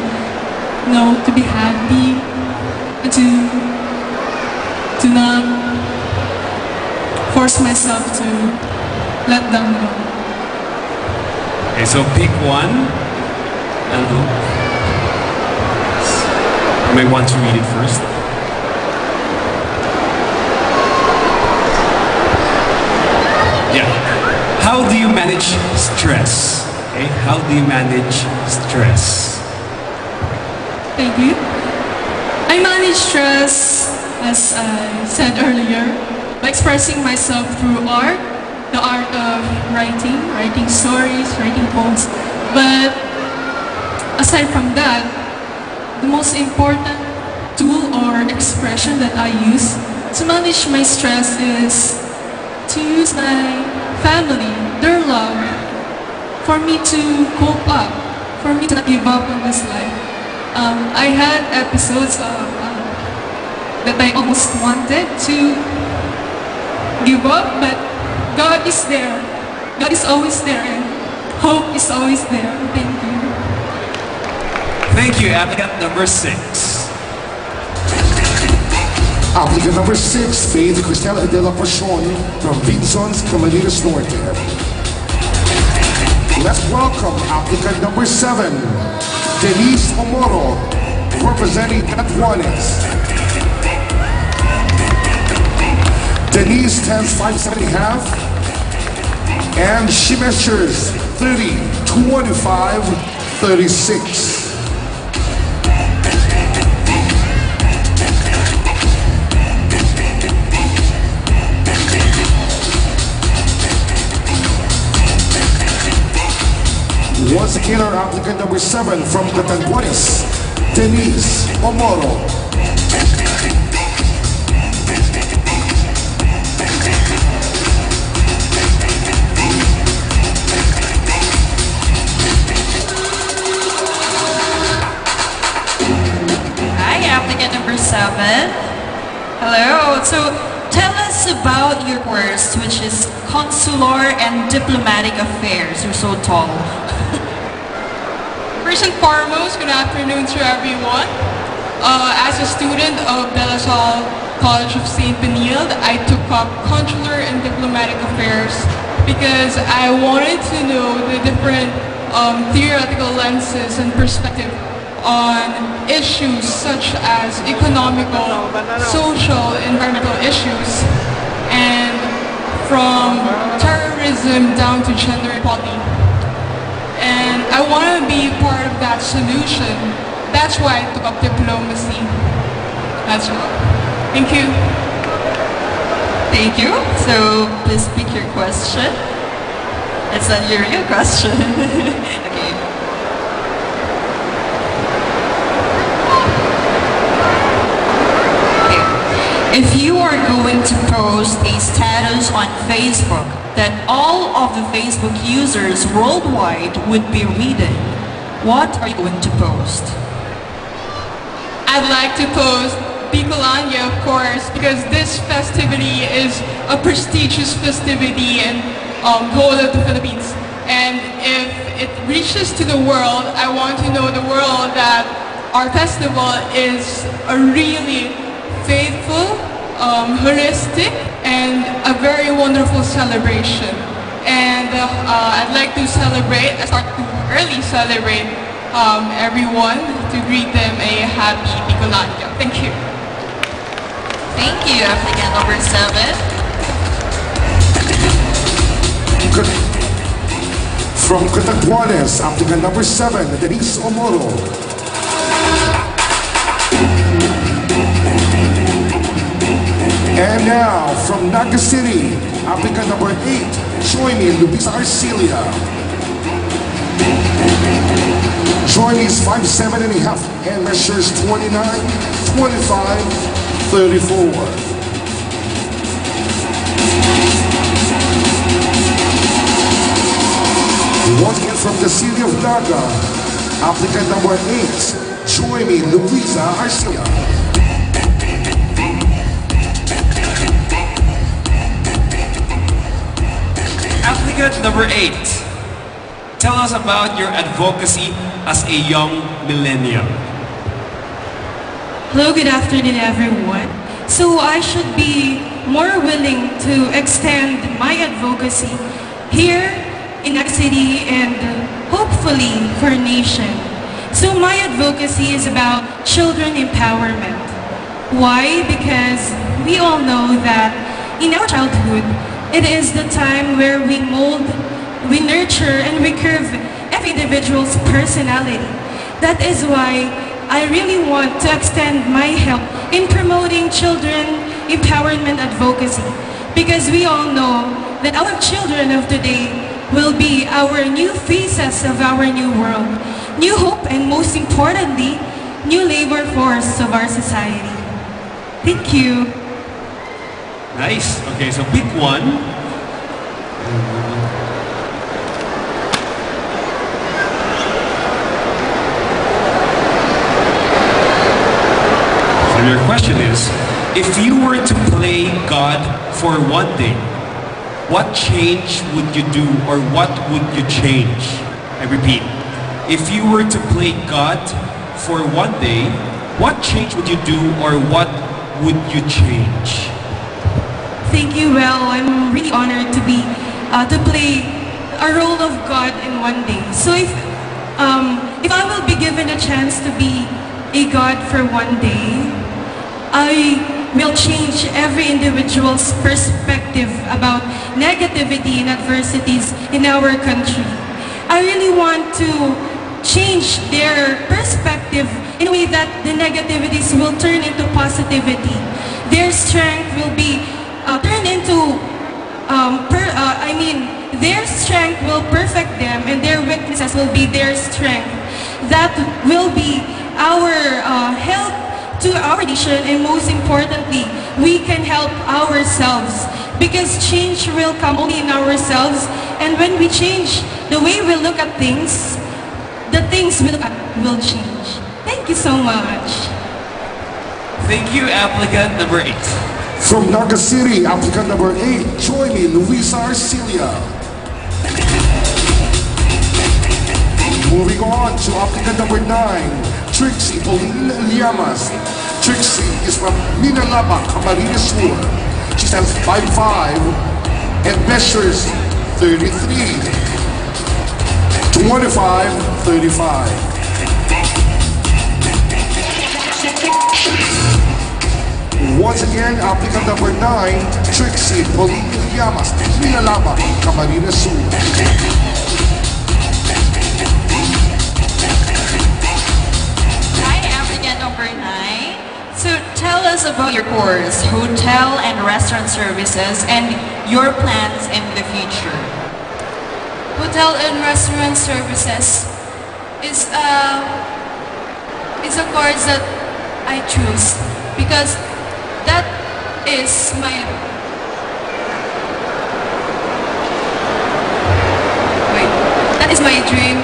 to be happy and to not force myself to let them go. Okay, so pick one. And you may want to read it first. Yeah. How do you manage stress? Okay, how do you manage stress? Thank you. I manage stress, as I said earlier, by expressing myself through art, the art of writing stories, writing poems. But aside from that, the most important tool or expression that I use to manage my stress is to use my family, their love, for me to cope up, for me to not give up on this life. I had episodes of that I almost wanted to give up, but God is there. God is always there, and hope is always there. Thank you. Thank you, applicant number 6. Applicant number 6, Faith Cristel de la Pasión from Vinsons, Camarines Norte. Let's welcome applicant number 7, Denise Omoro, representing Catuanes. Denise stands 5'7.5", and she measures 30, 25, 36. Once again, our applicant number 7 from Catanduanes, Denise Omoro. 7. Hello. So tell us about your course, which is Consular and Diplomatic Affairs. You're so tall. First and foremost, good afternoon to everyone. As a student of De La Salle College of St. Benilde, I took up Consular and Diplomatic Affairs because I wanted to know the different theoretical lenses and perspective on issues such as economical, social, environmental issues, and from terrorism down to gender equality. And I want to be part of that solution. That's why I took up diplomacy. That's all. Thank you. Thank you. So please pick your question. It's not your real question. Okay. If you are going to post a status on Facebook that all of the Facebook users worldwide would be reading, what are you going to post? I'd like to post Bicolania, of course, because this festivity is a prestigious festivity in the whole of the Philippines. And if it reaches to the world, I want to know the world that our festival is a really faithful, holistic, and a very wonderful celebration. And I'd like to celebrate, I start to early celebrate everyone to greet them a happy Bicolania. Thank you. Thank you, applicant number 7. From Catanduanes, applicant number 7, Denise Omoro. And now, from Naga City, applicant number 8, join me, Luisa Arcelia. Join me is 5'7.5" and measures 29, 25, 34. Once again from the city of Naga, applicant number 8, join me, Luisa Arcelia. Applicant number 8, tell us about your advocacy as a young millennial. Hello, good afternoon everyone. So I should be more willing to extend my advocacy here in Naga City and hopefully for a nation. So my advocacy is about children empowerment. Why? Because we all know that in our childhood, it is the time where we mold, we nurture, and we curve every individual's personality. That is why I really want to extend my help in promoting children empowerment advocacy. Because we all know that our children of today will be our new faces of our new world, new hope, and most importantly, new labor force of our society. Thank you. Nice. Okay, so pick one. So your question is, if you were to play God for one day, what change would you do or what would you change? I repeat, if you were to play God for one day, what change would you do or what would you change? Thank you. Well, I'm really honored to be to play a role of God in one day. So if I will be given a chance to be a God for one day, I will change every individual's perspective about negativity and adversities in our country. I really want to change their perspective in a way that the negativities will turn into positivity. Their strength will be turned into, their strength will perfect them and their weaknesses will be their strength. That will be our help to our nation, and most importantly, we can help ourselves because change will come only in ourselves, and when we change the way we look at things, the things we look at will change. Thank you so much. Thank you, applicant number 8. From Naga City, applicant number 8, join me, Luisa Arcilia. Moving on to applicant number 9, Trixie Pauline Llamas. Trixie is from Minalaba, Camarines Sur. She stands 5'5" and measures 33, 25, 35. Once again, applicant number 9, Trixie Pauline Llamas, Minalaba, Camarines Sur. Number 9. So tell us about your course, hotel and restaurant services, and your plans in the future. Hotel and restaurant services is a course that I choose because that is my dream.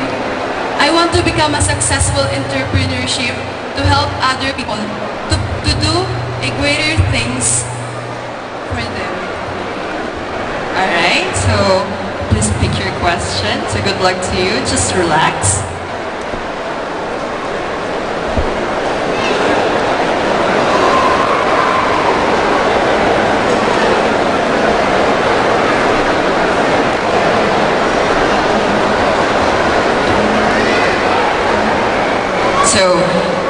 I want to become a successful entrepreneurship to help other people to do a greater things for them. Alright, so please pick your question. So good luck to you. Just relax. So,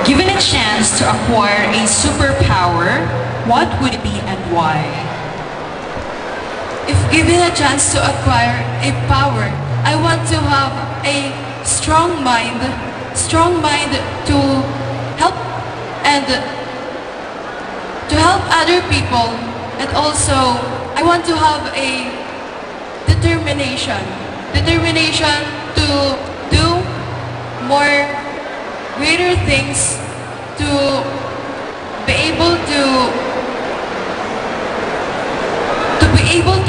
given a chance to acquire a superpower, what would it be and why? If given a chance to acquire a power, I want to have a strong mind to help other people, and also I want to have a determination to do more greater things, to be able to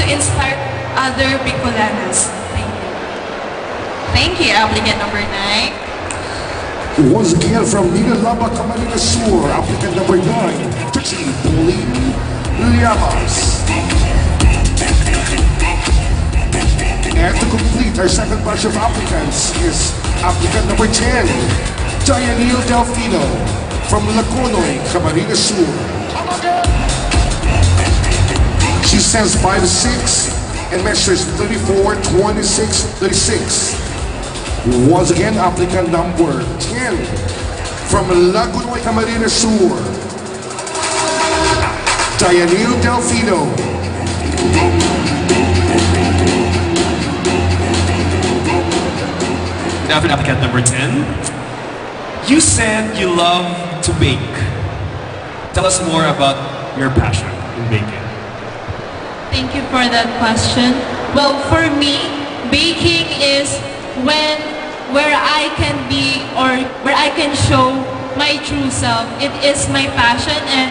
inspire other Bicolanas. Thank you. Thank you, applicant number 9. Once again from Minalaba, Camarines Sur, applicant number 9, Trixie Pauline Llamas. And to complete our second batch of applicants is applicant number 10, Dianil Delfino from Laconoy, Camarines Sur. She stands 5'6" and measures 34, 26, 36. Once again, applicant number 10 from Laconoy, Camarines Sur, Dianil Delfino. Now for applicant number 10. You said you love to bake. Tell us more about your passion in baking. Thank you for that question. Well, for me, baking is where I can be or where I can show my true self. It is my passion, and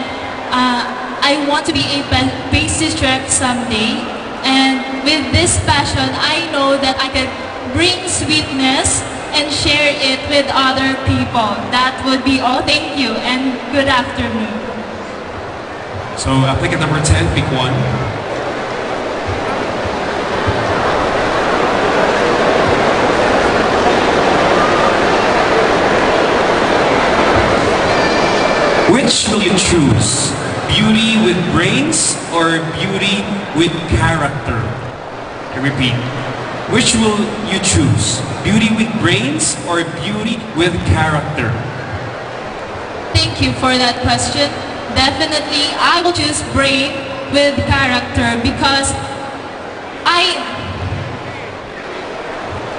I want to be a pastry chef someday. And with this passion, I know that I can bring sweetness and share it with other people. That would be all. Thank you and good afternoon. So applicant number 10, pick one. Which will you choose? Beauty with brains or beauty with character? I repeat. Which will you choose? Beauty with brains or beauty with character? Thank you for that question. Definitely, I will choose brain with character because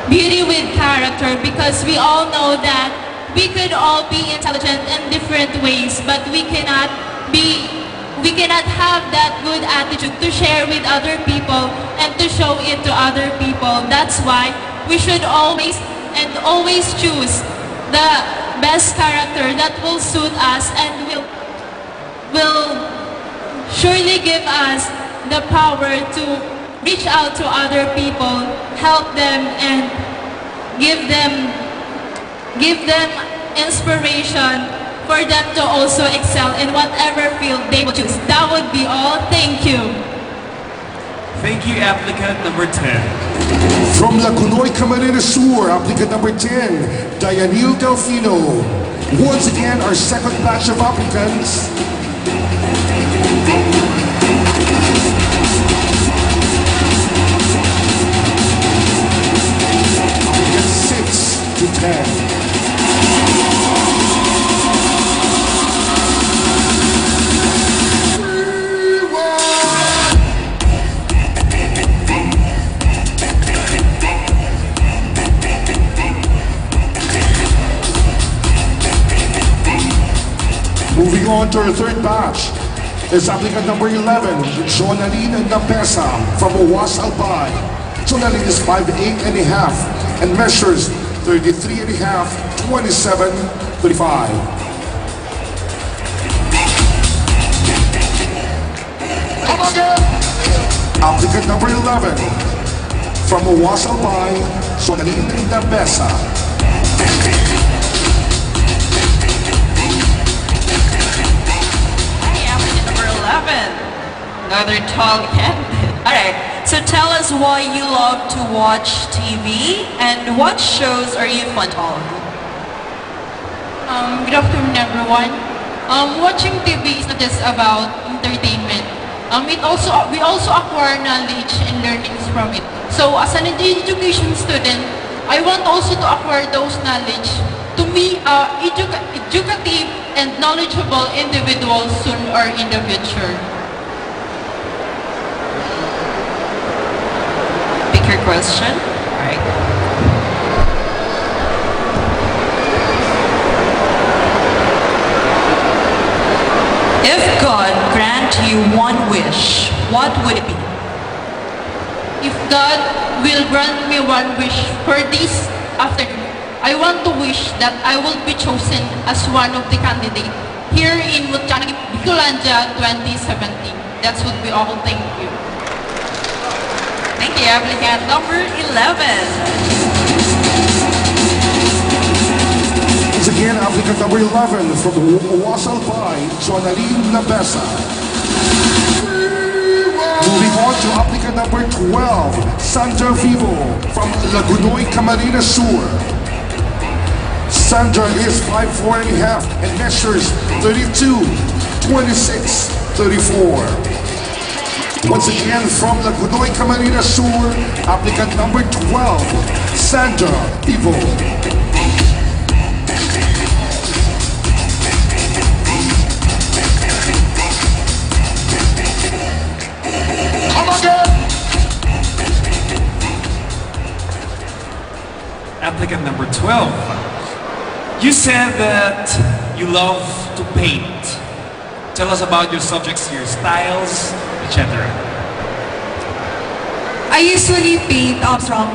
beauty with character because we all know that we could all be intelligent in different ways, but we cannot have that good attitude to share with other people and to show it to other people. That's why we should always choose the best character that will suit us and will surely give us the power to reach out to other people, help them, and give them inspiration for them to also excel in whatever field they will choose. That would be all. Thank you. Thank you, applicant number 10. From Lagunoy, Camarines Sur, applicant number 10, Dianil Delfino. Once again, our second batch of applicants. Applicant 6 to 10. Moving on to our third batch is applicant number 11, Jonaline Nabesa from Owas Albay. Jonaline is 5'8.5" and measures 33.5, 27, 35. Applicant number 11 from Owas Albay, Jonaline Nabesa. Another tall candidate. Alright, so tell us why you love to watch TV and what shows are you fond of? Good afternoon, everyone. Watching TV is not just about entertainment. We also acquire knowledge and learnings from it. So as an education student, I want also to acquire those knowledge to be educative and knowledgeable individuals soon or in the future. Pick your question. Alright. If God grant you one wish, what would it be? If God will grant me one wish for this afternoon, I want to wish that I will be chosen as one of the candidates here in Mutjanagi Bicolandia 2017. That would be all. Thank you. Thank you, applicant number 11. Once again, applicant number 11 from Owas Albay, Jonaline Nabesa. Moving on to applicant number 12, Sandra Vivo from Lagunoy, Camarines Sur. Sandra is 5'4.5" and measures 32, 26, 34. Once again, from Lagunoy, Camarines Sur, applicant number 12, Sandra Vivo. Applicant number 12. You said that you love to paint. Tell us about your subjects, your styles, etc. I usually paint abstract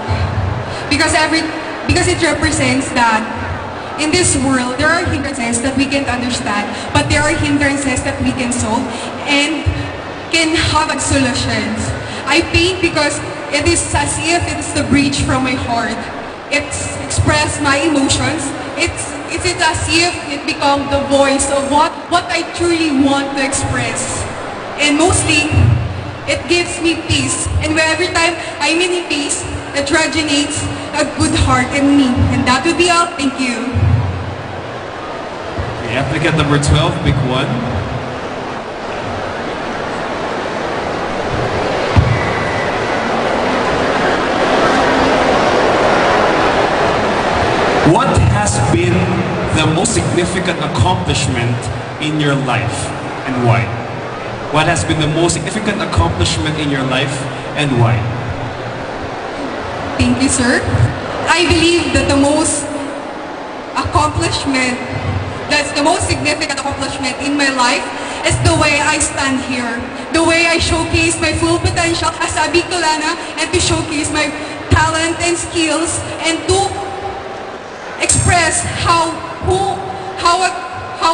because it represents that in this world there are hindrances that we can't understand, but there are hindrances that we can solve and can have solutions. I paint because it is as if it's the bridge from my heart. It's express my emotions. It's as if it becomes the voice of what I truly want to express. And mostly, it gives me peace. And every time I'm in peace, it resonates a good heart in me. And that would be all. Thank you. Okay, applicant number 12, pick one. What has been the most significant accomplishment in your life and why? What has been the most significant accomplishment in your life and why? Thank you, sir. I believe that the most significant accomplishment in my life is the way I stand here. The way I showcase my full potential as a Bicolana and to showcase my talent and skills and to express how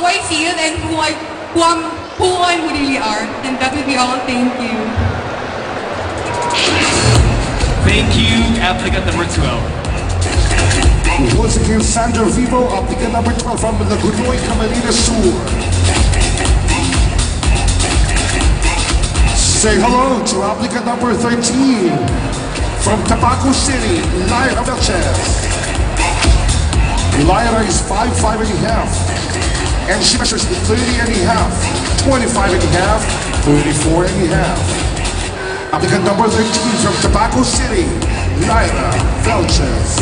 I feel and who I really are. And that would be all. Thank you. Thank you, applicant number 12. Once again, Sandra Vivo, applicant number 12 from Lagunoy, Camarines Sur. Say hello to applicant number 13 from Tabaco City, Lyra Velchez. Lyra is 5'5" and a half, and she measures 30 and a half, 25 and a half, 34 and a half. Applicant number 13 from Tabaco City, Lyra Velchez.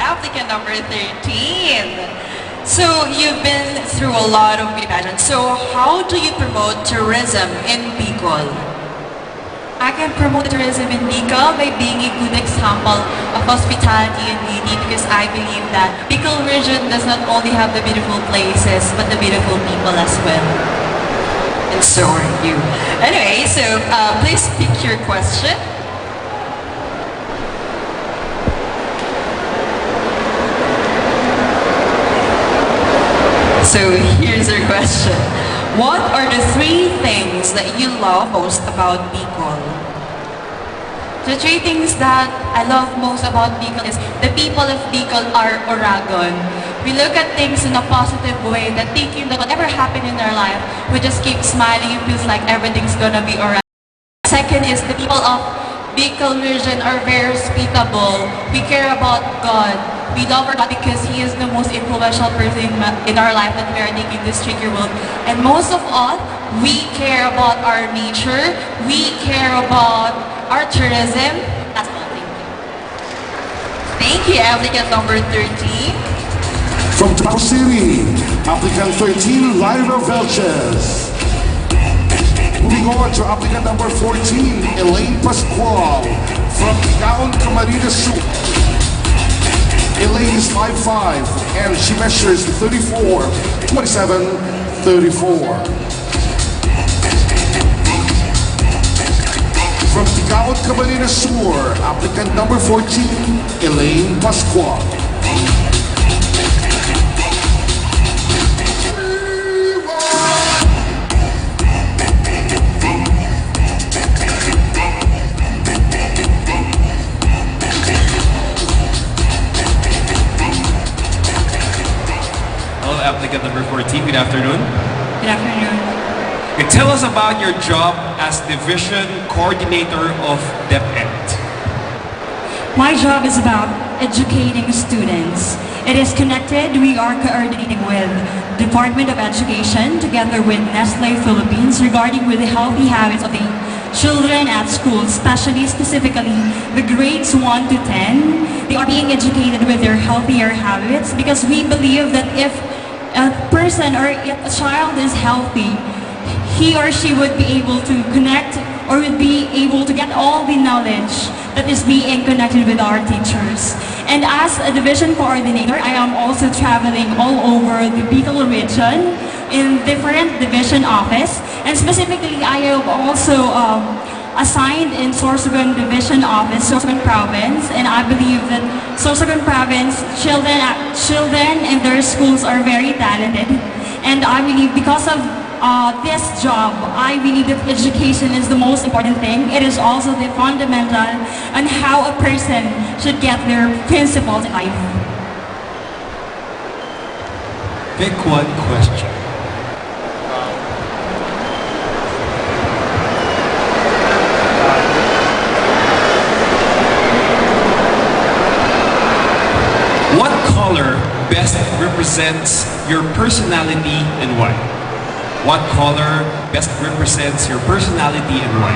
Applicant number 13. So you've been through a lot of beauty pageants. So how do you promote tourism in Bicol? I can promote tourism in Bicol by being a good example of hospitality and beauty, because I believe that Bicol region does not only have the beautiful places but the beautiful people as well. And so are you. Anyway, so please pick your question. So here's your question. What are the 3 things that you love most about Bicol? The 3 things that I love most about Bicol is the people of Bicol are Oragon. We look at things in a positive way, that thinking that whatever happened in our life, we just keep smiling. It feels like everything's gonna be alright. Second is the people of Bicol region are very hospitable. We care about God. We love our God because He is the most influential person in our life that we are taking this tricky world. And most of all, we care about our nature. We care about our tourism. That's all. Thank you. Thank you, applicant number 13. From Tabaco City, applicant 13, Lyra Velchez. Moving on to applicant number 14, Elaine Pascual from Igaon, Camarines Sur. Elaine is 5'5", and she measures 34, 27, 34. From Igaon, Camarines Sur, applicant number 14, Elaine Pascual. Applicant number 14, good afternoon. Good afternoon. Okay, tell us about your job as Division Coordinator of DepEd. My job is about educating students. It is connected. We are coordinating with Department of Education together with Nestle Philippines regarding with the healthy habits of the children at school, specifically the grades 1 to 10. They are being educated with their healthier habits, because we believe that if a person or if a child is healthy, he or she would be able to connect or would be able to get all the knowledge that is being connected with our teachers. And as a division coordinator, I am also traveling all over the Bicol region in different division office, and specifically I have also assigned in Sorsogon Division Office, Sorsogon Province, and I believe that Sorsogon Province children and their schools are very talented, and I believe because of this job, I believe that education is the most important thing. It is also the fundamental on how a person should get their principles in life. Pick one question. What color best represents your personality and why? What color best represents your personality and why?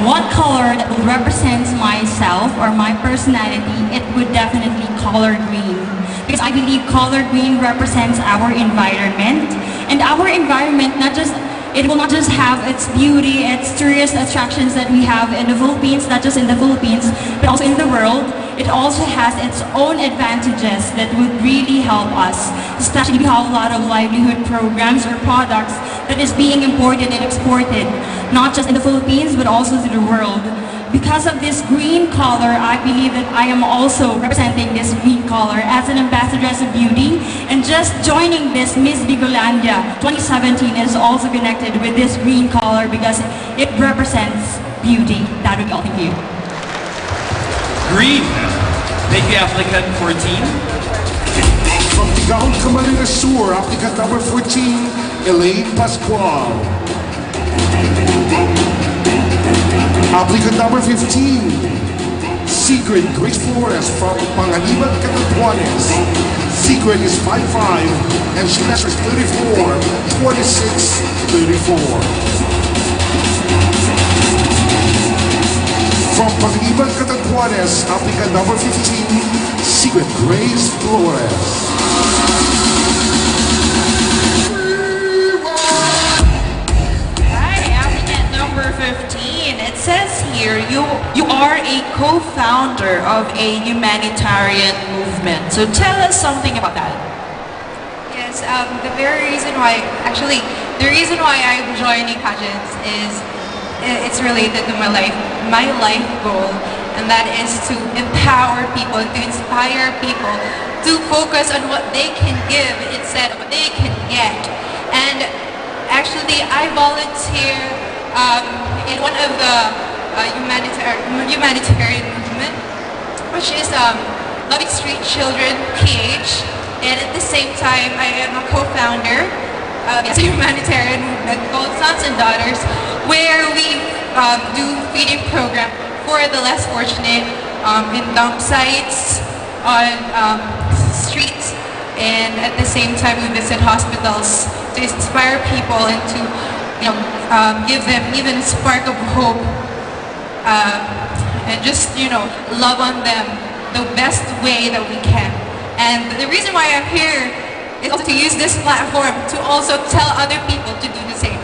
What color that would represent myself or my personality, it would definitely color green. Because I believe color green represents our environment. And our environment, it will not just have its beauty, its tourist attractions that we have in the Philippines, not just in the Philippines, but also in the world. It also has its own advantages that would really help us. Especially we have a lot of livelihood programs or products that is being imported and exported, not just in the Philippines, but also to the world. Because of this green color, I believe that I am also representing this green color as an ambassadress of beauty. And just joining this Miss Bicolandia 2017 is also connected with this green color because it represents beauty. That would be all. Thank you. Green. Thank you, applicant 14. From Tigaon, Camarines Sur, applicant number 14, Elaine Pascual. Applicant number 15, Sigrid Grace Flores from Panganiban, Catanduanes. Sigrid is 5'5", and she measures 34, 26, 34. From Panganiban, Catanduanes, applicant number 15, Sigrid Grace Flores. Number 15, it says here you are a co-founder of a humanitarian movement. So tell us something about that. Yes, the reason why I'm joining pageants is it's related to my life goal, and that is to empower people, to inspire people to focus on what they can give instead of what they can get. And actually, I volunteer in one of the humanitarian movement, which is Loving Street Children PH, and at the same time I am a co-founder of a humanitarian movement called Sons and Daughters, where we do feeding program for the less fortunate in dump sites, on streets, and at the same time we visit hospitals to inspire people and to give them even a spark of hope, and just love on them the best way that we can. And the reason why I'm here is also to use this platform to also tell other people to do the same.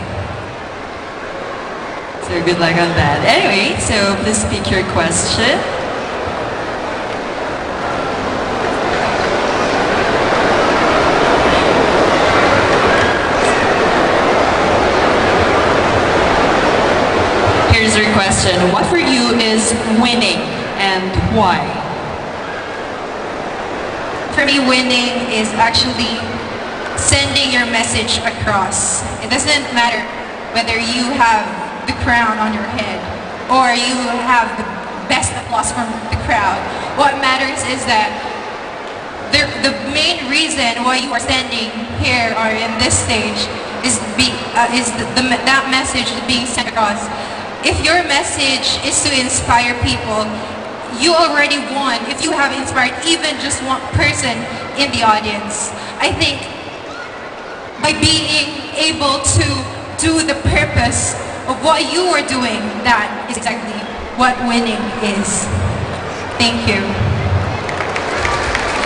So good luck on that. Anyway, so please pick your question. Here's your question. What for you is winning and why? For me, winning is actually sending your message across. It doesn't matter whether you have the crown on your head or you have the best applause from the crowd. What matters is that the main reason why you are standing here or in this stage is that message being sent across. If your message is to inspire people, you already won if you have inspired even just one person in the audience. I think by being able to do the purpose of what you are doing, that is exactly what winning is. Thank you.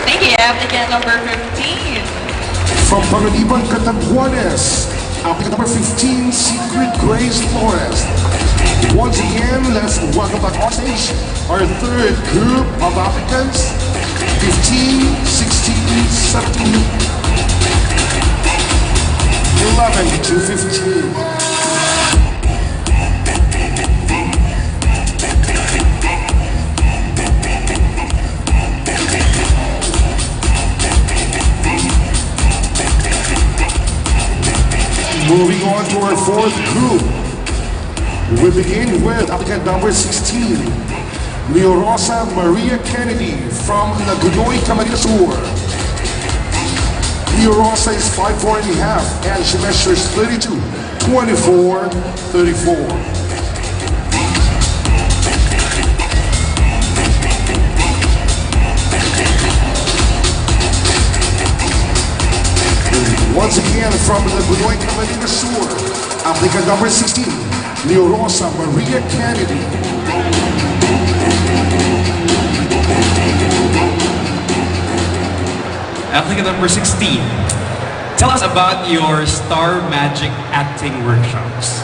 Thank you, applicant number 15. From Panganiban, Catanduanes, applicant number 15, Sigrid Grace Flores. Once again, let's welcome back on stage our third group of applicants, 15, 16, 17, 11 to 15. Moving on to our fourth group. We begin with applicant number 16, Leo Rosa Maria Kennedy from Nagunoy, Camarines Sur. Leo Rosa is 5'4" and a half, and she measures 32, 24, 34. Once again from Nagunoy, Camarines Sur, applicant number 16, Leo Rosa Maria Kennedy. Applicant number 16. Tell us about your Star Magic acting workshops.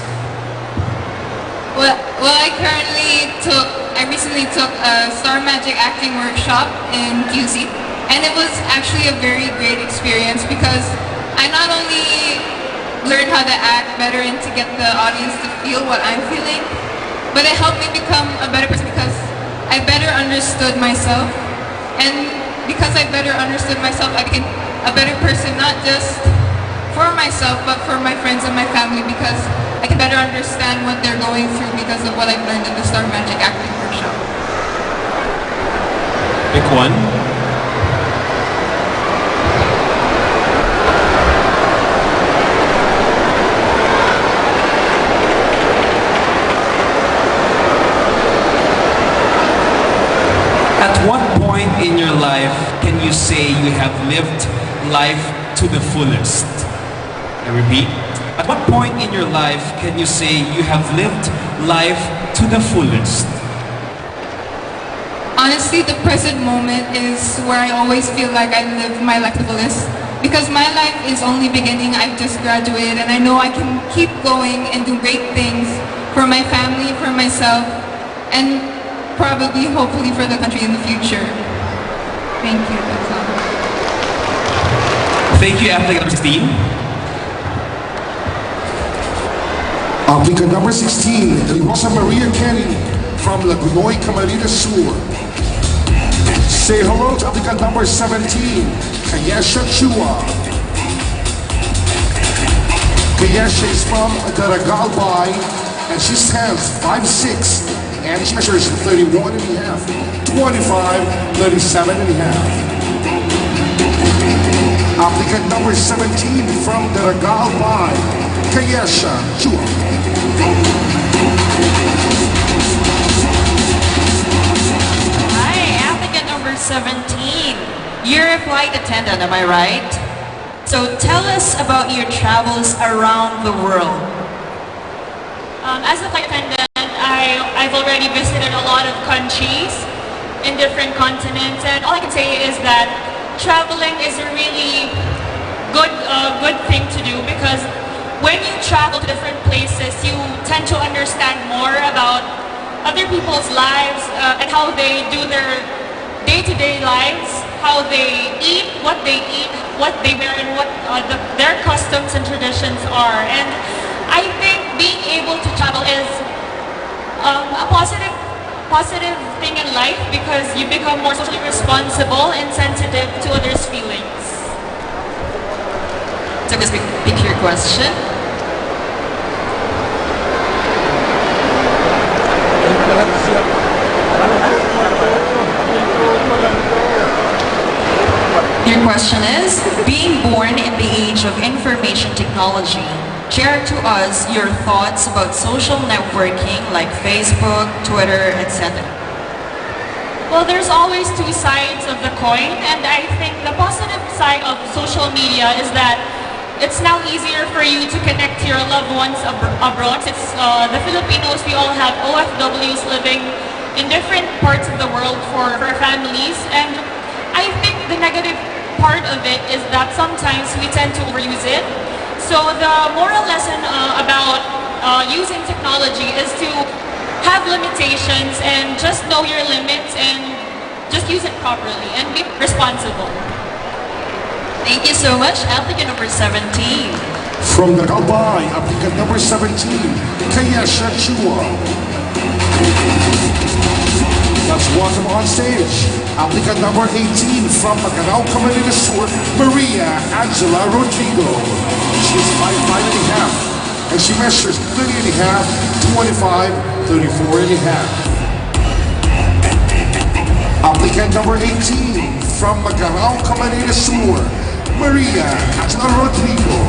Well, I recently took a Star Magic acting workshop in QC, and it was actually a very great experience because I not only learned how to act better and to get the audience to feel what I'm feeling, But it helped me become a better person because I better understood myself. And because I better understood myself, I became a better person, not just for myself, but for my friends and my family, because I can better understand what they're going through because of what I've learned in the Star Magic acting workshop. Pick one. At what point in your life can you say you have lived life to the fullest? I repeat, at what point in your life can you say you have lived life to the fullest? Honestly, the present moment is where I always feel like I live my life to the fullest. Because my life is only beginning. I've just graduated and I know I can keep going and do great things for my family, for myself, and probably, hopefully, for the country in the future. Thank you, that's all. Thank you, applicant number 16. Applicant number 16, Rosa Maria Kenny from Lagunoy, Camarines Sur. Say hello to applicant number 17, Kayesha Chua. Kayesha is from Daragalbay and she stands 5'6", and she measures 31 and a half, 25, 37 and a half. Applicant number 17 from Daragalbay, Kayesha Chua. Hi, applicant number 17. You're a flight attendant, am I right? So tell us about your travels around the world. As a flight attendant, I've already visited a lot of countries in different continents, and all I can say is that traveling is a really good thing to do, because when you travel to different places, you tend to understand more about other people's lives and how they do their day-to-day lives, how they eat, what they wear, and what their customs and traditions are. And I think being able to travel is a positive thing in life, because you become more socially responsible and sensitive to others' feelings. So just pick your question. Your question is, being born in the age of information technology, share to us your thoughts about social networking like Facebook, Twitter, etc. Well, there's always two sides of the coin, and I think the positive side of social media is that it's now easier for you to connect to your loved ones abroad. It's the Filipinos, we all have OFWs living in different parts of the world for families, and I think the negative part of it is that sometimes we tend to overuse it. So the moral lesson about using technology is to have limitations and just know your limits and just use it properly and be responsible. Thank you so much, applicant number 17. From the Galbay, applicant number 17, Kayesha Chua. Let's welcome on stage applicant number 18 from Macanao, Camarines Sur, Maria Angela Rodrigo. She's 5'5" and a half, and she measures 30 and a half, 25, 34 and a half. Applicant number 18 from Macanao, Camarines Sur, Maria Angela Rodrigo.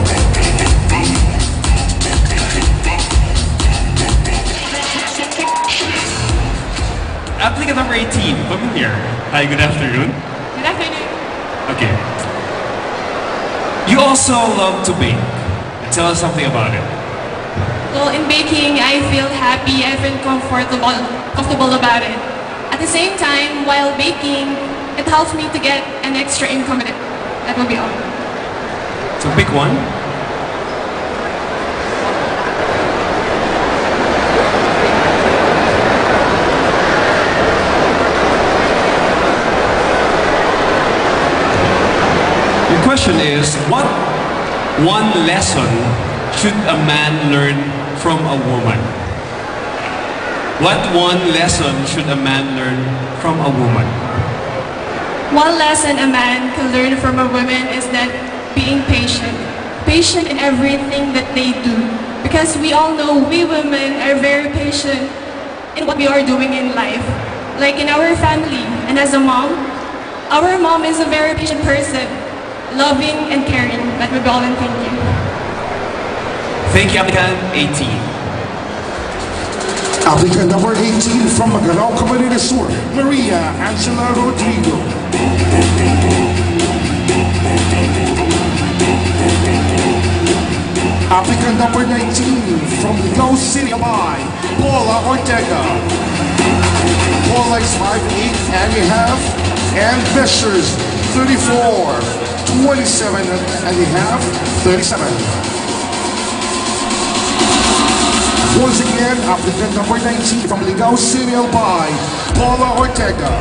Applicant number 18, familiar. Hi, good afternoon. Good afternoon. Okay. You also love to bake. Tell us something about it. Well, in baking, I feel happy, I feel comfortable about it. At the same time, while baking, it helps me to get an extra income with it. That will be all. So pick one. Your question is, what one lesson should a man learn from a woman? What one lesson should a man learn from a woman? One lesson a man can learn from a woman is that being patient. Patient in everything that they do. Because we all know we women are very patient in what we are doing in life. Like in our family and as a mom, our mom is a very patient person, loving and caring. That would be all, and thank you. Thank you, applicant 18. Applicant number 18 from Magalao, Camarines Sur, Maria Angela Rodrigo. Applicant number 19 from Ligao City, Albay, Paula Ortega. Paula is 5'8" and measures 34, 27.5, 37. Once again, applicant number 19 from Ligao City, Albay, Paula Ortega.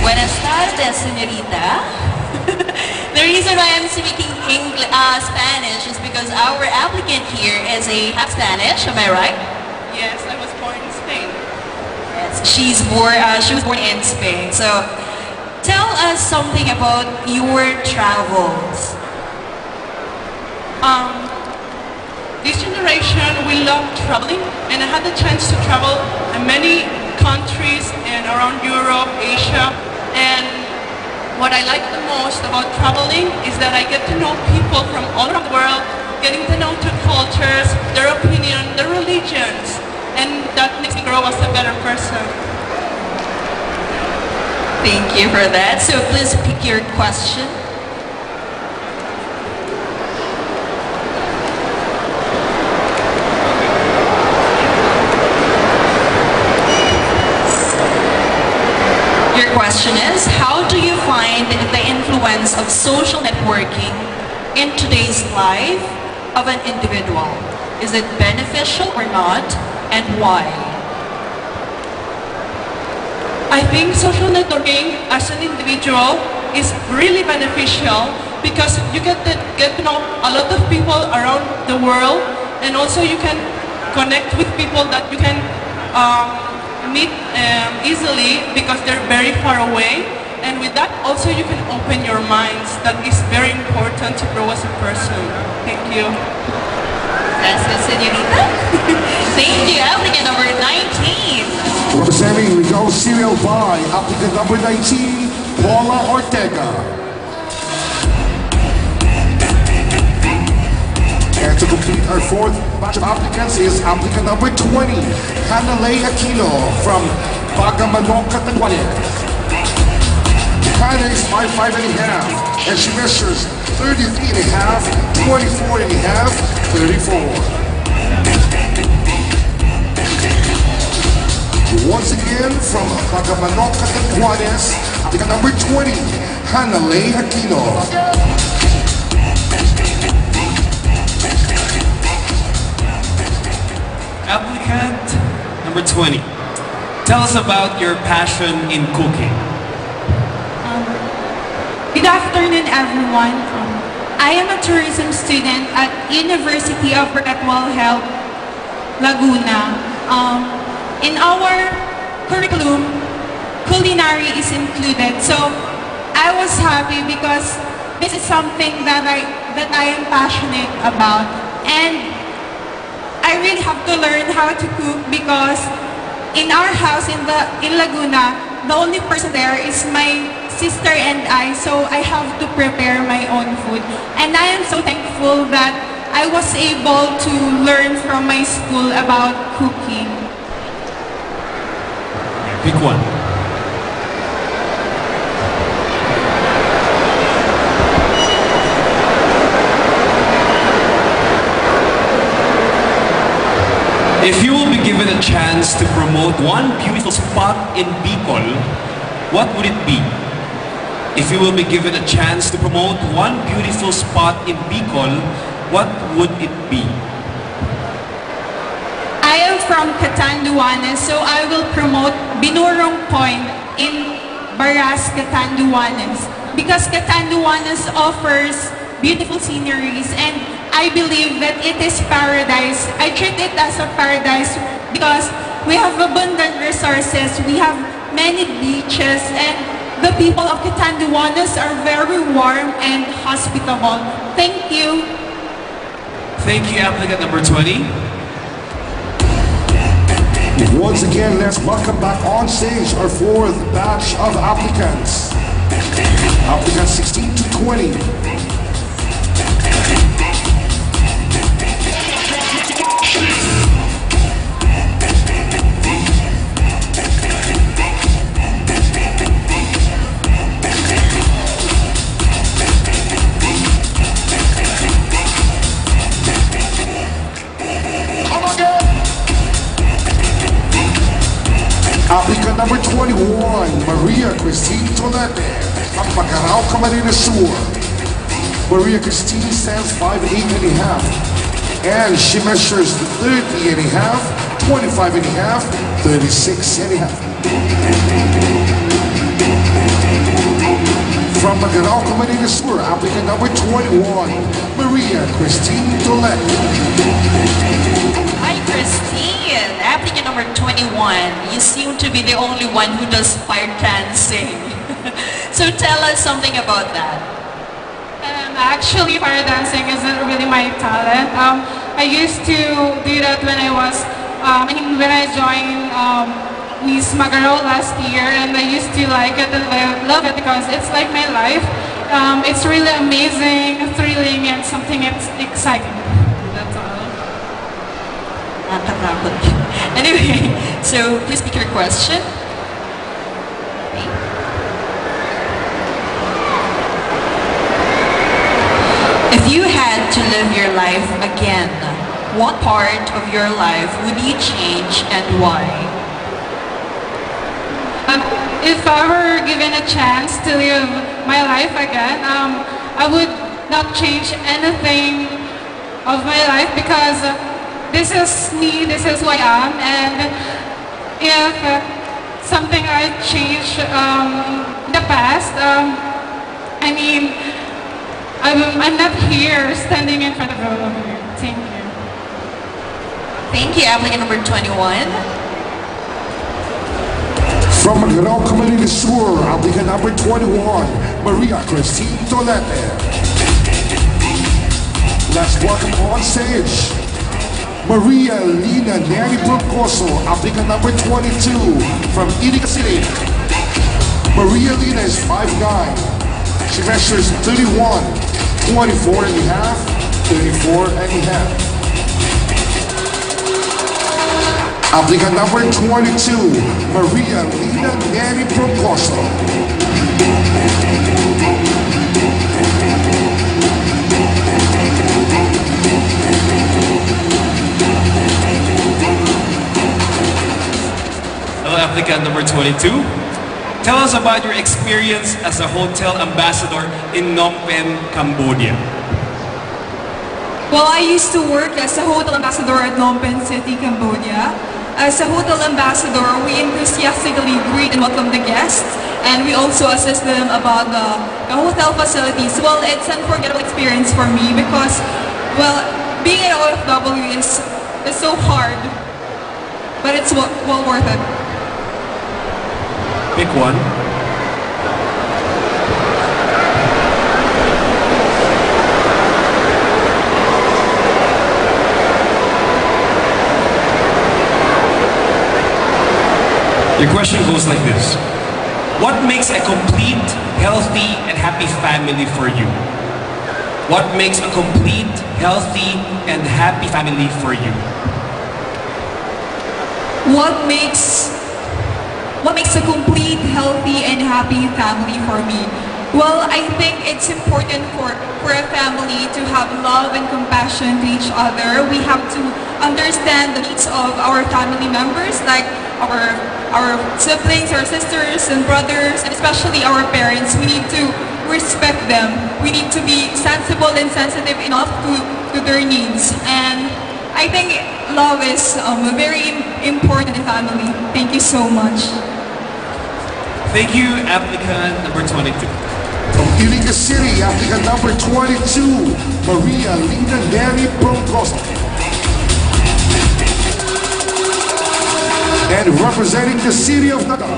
Buenas tardes, señorita. The reason why I'm speaking Spanish is because our applicant here is a half Spanish, am I right? Yes, I was born in Spain. Yes, she was born in Spain. So, tell us something about your travels. This generation, we love traveling, and I had the chance to travel in many countries and around Europe, Asia, and what I like the most about traveling is that I get to know people from all around the world, getting to know their cultures, their opinion, their religions, and that makes me grow as a better person. Thank you for that. So please pick your question. Your question is, how do you find the influence of social networking in today's life of an individual? Is it beneficial or not, and why? I think social networking as an individual is really beneficial because you get to know a lot of people around the world, and also you can connect with people that you can meet easily because they're very far away, and with that also you can open your minds. That is very important to grow as a person. Thank you. Gracias, señorita. Thank you, applicant number 19. Representing Ligao City, Albay, applicant number 19, Paula Ortega. And to complete our fourth batch of applicants is applicant number 20, Hanalei Aquino from Bagamanong, Catanduanes. Hannah is 5'5.5", and she measures 33.5, 24.5, 34. Once again, from Bagamanong, Catanduanes, applicant number 20, Hanalei Aquino. Applicant number 20. Tell us about your passion in cooking. Good afternoon, everyone. I am a tourism student at University of Perpetual Health, Laguna. In our curriculum, culinary is included. So I was happy because this is something that I am passionate about, and I really have to learn how to cook because in our house in Laguna, the only person there is my sister and I, so I have to prepare my own food. And I am so thankful that I was able to learn from my school about cooking. Pick one. If you will be given a chance to promote one beautiful spot in Bicol, what would it be? If you will be given a chance to promote one beautiful spot in Bicol, what would it be? I am from Catanduanes, so I will promote Binurong Point in Baras Catanduanes, because Catanduanes offers beautiful sceneries, and I believe that it is paradise. I treat it as a paradise because we have abundant resources, we have many beaches, and the people of Catanduanes are very warm and hospitable. Thank you. Thank you, applicant number 20. Once again, let's welcome back on stage our fourth batch of applicants. Applicants 16 to 20. Applicant number 21, Maria Christine Tolete, from Macarao, Camarines Sur. Maria Christine stands 5'8" and a half, and she measures 30 and a half, 25 and a half, 36 and a half. From Macarao, Camarines Sur, applicant number 21, Maria Christine Tolete. Hi, Christine. Applicant number 21. You seem to be the only one who does fire dancing. So tell us something about that. Actually, fire dancing isn't really my talent. I used to do that when when I joined Miss Magarao last year, and I used to like it and I love it because it's like my life. It's really amazing, thrilling, and something exciting. That's all. Anyway, so please pick your question. If you had to live your life again, what part of your life would you change and why? If I were given a chance to live my life again, I would not change anything of my life because this is me, this is who I am, and if something I changed in the past, I'm not here standing in front of all of you. Thank you. Thank you, applicant number 21. From Macarao, Camarines Sur, applicant number 21, Maria Christine Tolete. Let's welcome on stage Maria Lina Neri Brocoso, applicant number 22 from Iligan City. Maria Lina is 5'9". She measures 31, 24 and a half, 34 and a half. Applicant number 22, Maria Lina Neri Brocoso. Applicant number 22. Tell us about your experience as a hotel ambassador in Phnom Penh, Cambodia. Well, I used to work as a hotel ambassador at Phnom Penh City, Cambodia. As a hotel ambassador, we enthusiastically greet and welcome the guests, and we also assist them about the hotel facilities. Well, it's an unforgettable experience for me because, well, being an OFW is so hard, but it's well worth it. Pick one. Your question goes like this. What makes a complete, healthy, and happy family for you? What makes a complete, healthy, and happy family for you? What makes a complete, healthy, and happy family for me? Well, I think it's important for a family to have love and compassion to each other. We have to understand the needs of our family members, like our siblings, our sisters and brothers, and especially our parents. We need to respect them. We need to be sensible and sensitive enough to their needs. And I think love is very important in family. Thank you so much. Thank you, applicant number 22. From Iliga City, applicant number 22, Maria Lina Neri Broncoso. And representing the city of Naga,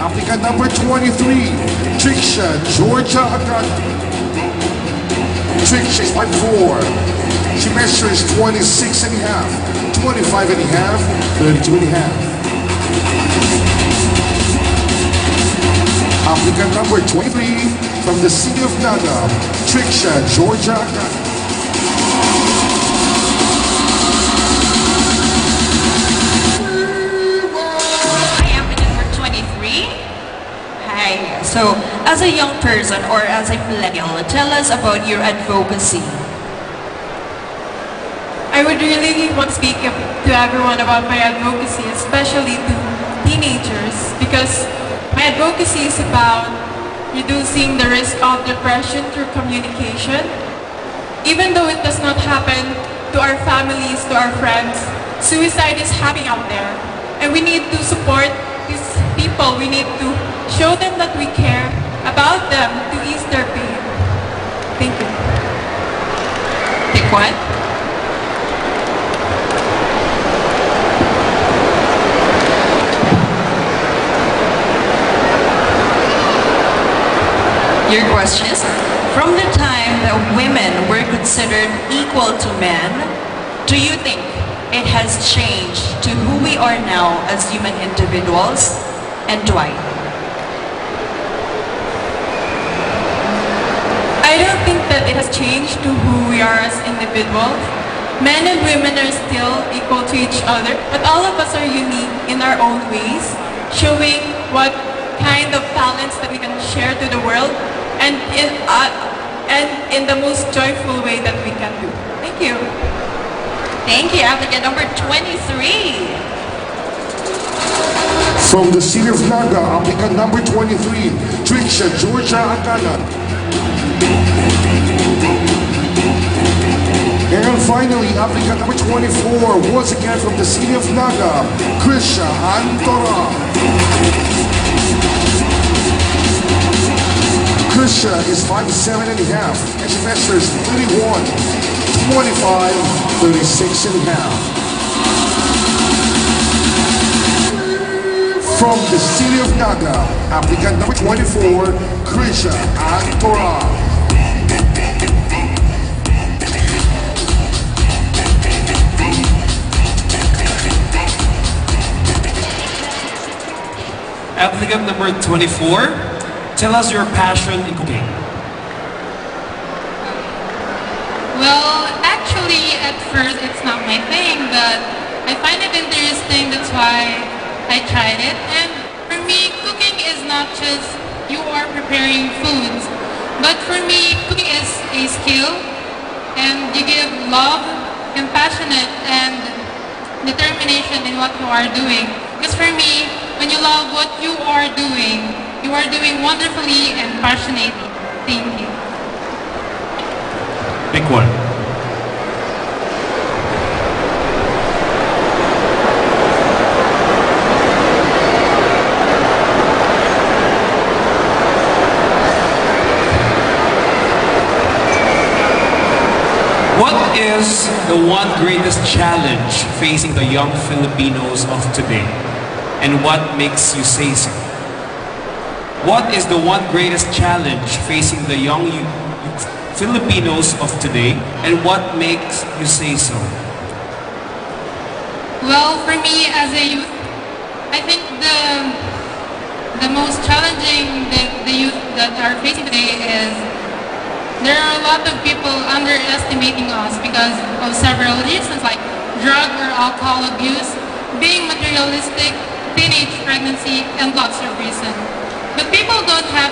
applicant number 23, Triksha Georgia Agana. Triksha is 5'4". She measures 26 and a half, 25 and a half, 32 and a half. Applicant number 23 from the city of Naga, Triksha Georgia Agana. Hi. So, as a young person or as a millennial, tell us about your advocacy. I would really want to speak to everyone about my advocacy, especially to teenagers, because my advocacy is about reducing the risk of depression through communication. Even though it does not happen to our families, to our friends, suicide is happening out there. And we need to support these people. We need to show them that we care about them to ease their pain. Thank you. Pick one. Your question is, from the time that women were considered equal to men, do you think it has changed to who we are now as human individuals, and why? I don't think that it has changed to who we are as individuals. Men and women are still equal to each other, but all of us are unique in our own ways, showing what kind of talents that we can share to the world, and in the most joyful way that we can do. Thank you. Thank you, applicant number 23. From the city of Naga, applicant number 23, Triksha Georgia Agana. And finally, applicant number 24, once again from the city of Naga, Krisha Antora. Krisha is 5'7" and a half, and she measures 31, 25, 36 and a half. From the city of Naga, applicant number 24, Krisha Antora. Applicant number 24, tell us your passion in cooking. Well, actually, at first, it's not my thing, but I find it interesting. That's why I tried it. And for me, cooking is not just you are preparing foods, but for me, cooking is a skill, and you give love, compassionate, and determination in what you are doing. Because for me, when you love what you are doing wonderfully and passionately. Thank you. Pick one. What is the one greatest challenge facing the young Filipinos of today? And what makes you say so? What is the one greatest challenge facing the young Filipinos of today, and what makes you say so? Well, for me as a youth, I think the most challenging that the youth that are facing today is there are a lot of people underestimating us because of several reasons like drug or alcohol abuse, being materialistic, teenage pregnancy, and lots of reasons. But people don't have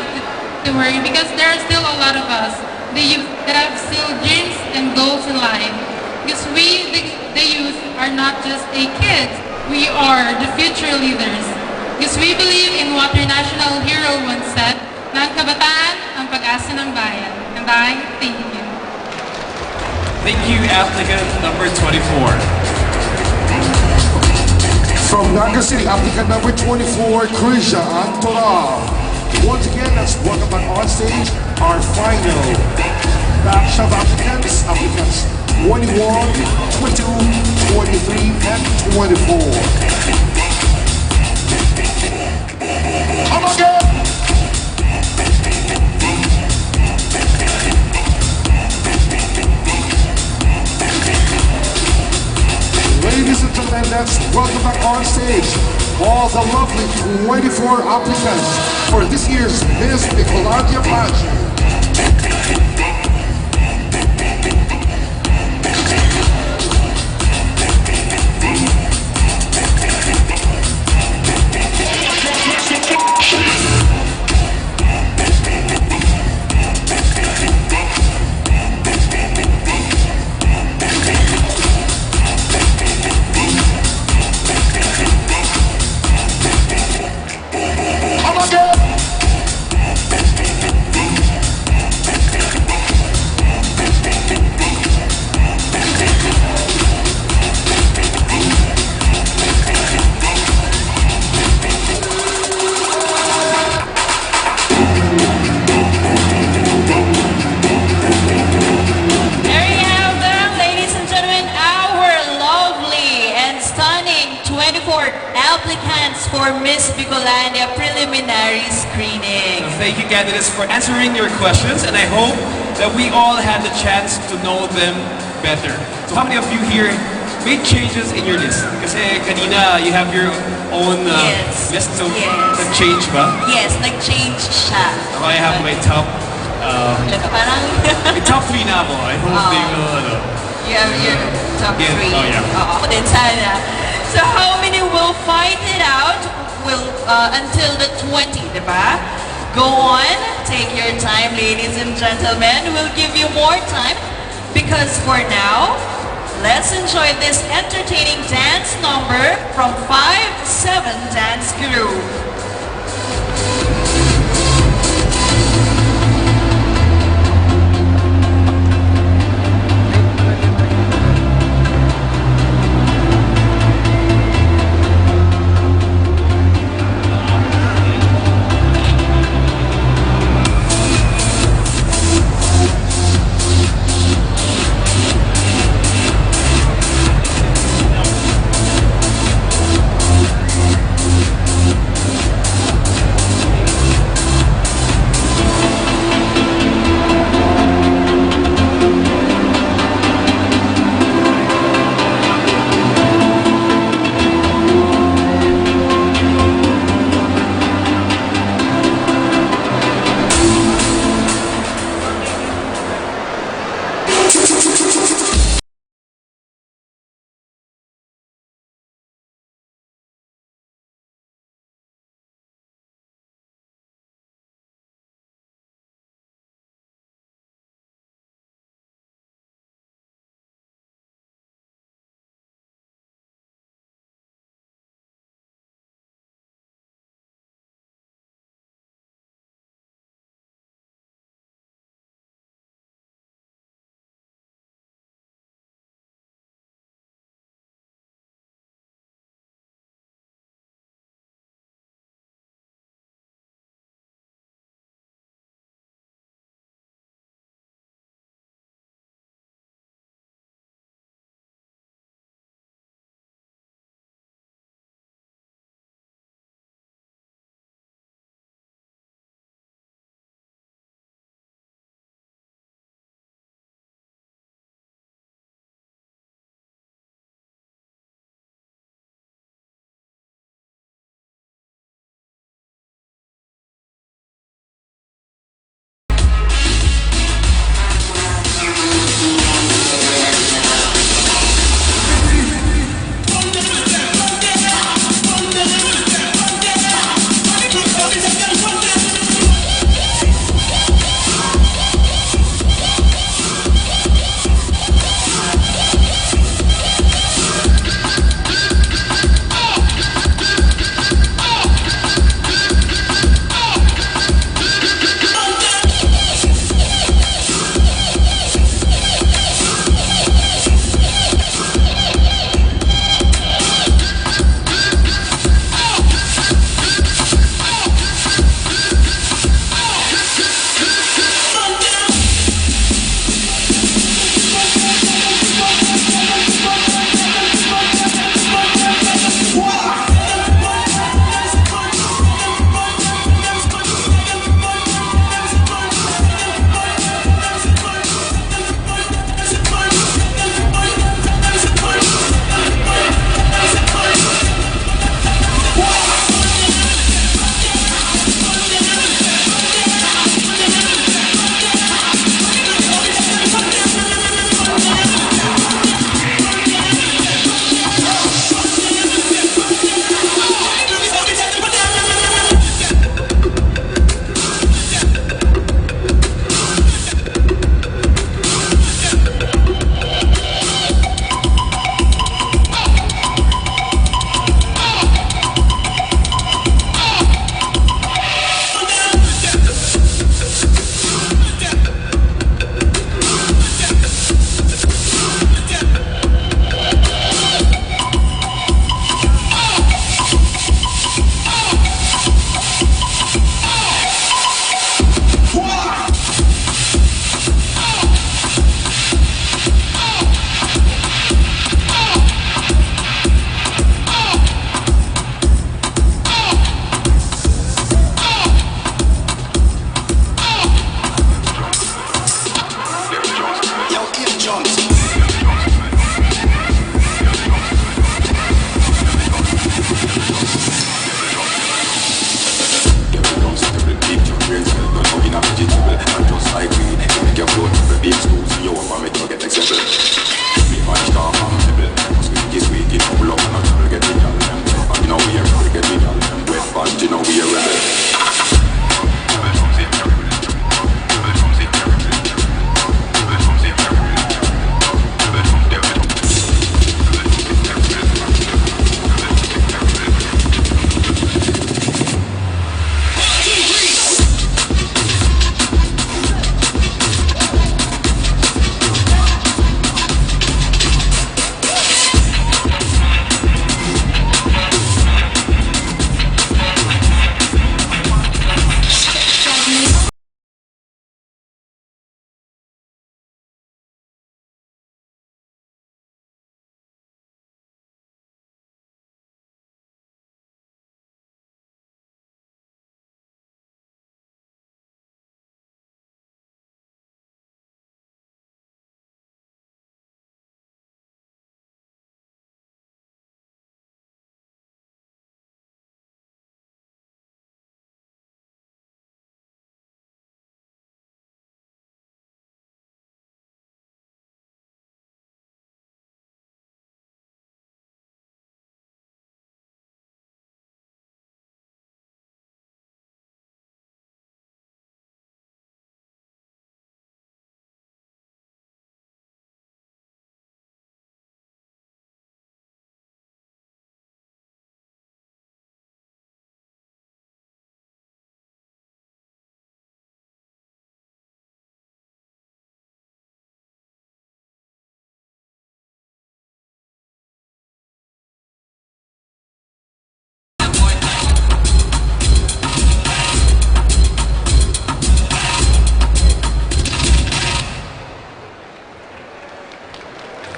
to worry because there are still a lot of us, the youth, that have still dreams and goals in life. Because we, the youth, are not just a kids, we are the future leaders. Because we believe in what our national hero once said, na ang kabataan ang pag-asa ng bayan. And I thank you. Thank you, applicant number 24. From Naga City, applicant number 24, Krisha Antonov. Once again, let's welcome back on stage our final batch of applicants. Applicants 21, 22, 23, and 24. Come again! Ladies and gentlemen, let's welcome back on stage all the lovely 24 applicants for this year's Miss Bicolandia pageant. Applicants for Miss Bicolandia preliminary screening. Thank you, candidates, for answering your questions, and I hope that we all had the chance to know them better. So how many of you here made changes in your list? Kasi kanina, you have your own list, so nag-change ba? Yes, nag-change siya. I have my top, my top 3 na ako. I hope they will, You have your top 3. Oh, yeah. Oo, din sana. So how many will fight it out until the 20, diba? Go on, take your time, ladies and gentlemen. We'll give you more time because for now, let's enjoy this entertaining dance number from 5-7 Dance Crew. St. John's. Just like weed, make your blood the big schools, you want make you get accepted. We might start comfortable, sweet, you know, love and I'll get me all them. You know we are get me all them. Wet band, you know we are rebel.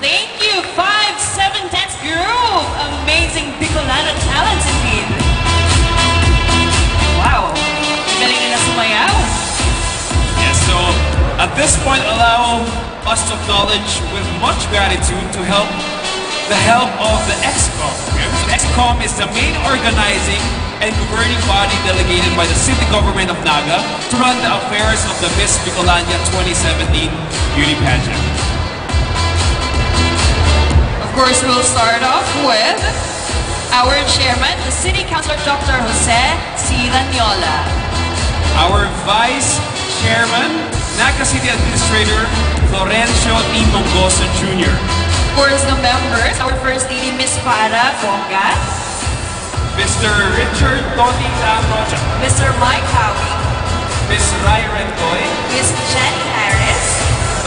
Thank you, 5-7 Dance Group! Amazing Bicolana talents indeed. Wow, galing nila sumayaw. Yes, so at this point, allow us to acknowledge with much gratitude the help of the EXCOM. Okay? So the EXCOM is the main organizing and governing body delegated by the city government of Naga to run the affairs of the Miss Bicolania 2017 beauty pageant. Of course, we'll start off with our chairman, the City Councilor Dr. Jose C. Laniola. Our Vice Chairman, Naga City Administrator Florencio T. Mongoso Jr. Of course, the members, our First Lady, Miss Farah Bonga. Mr. Richard Tony Rocha. Mr. Mike Howie. Miss Rai Rentoy. Miss Jenny Harris.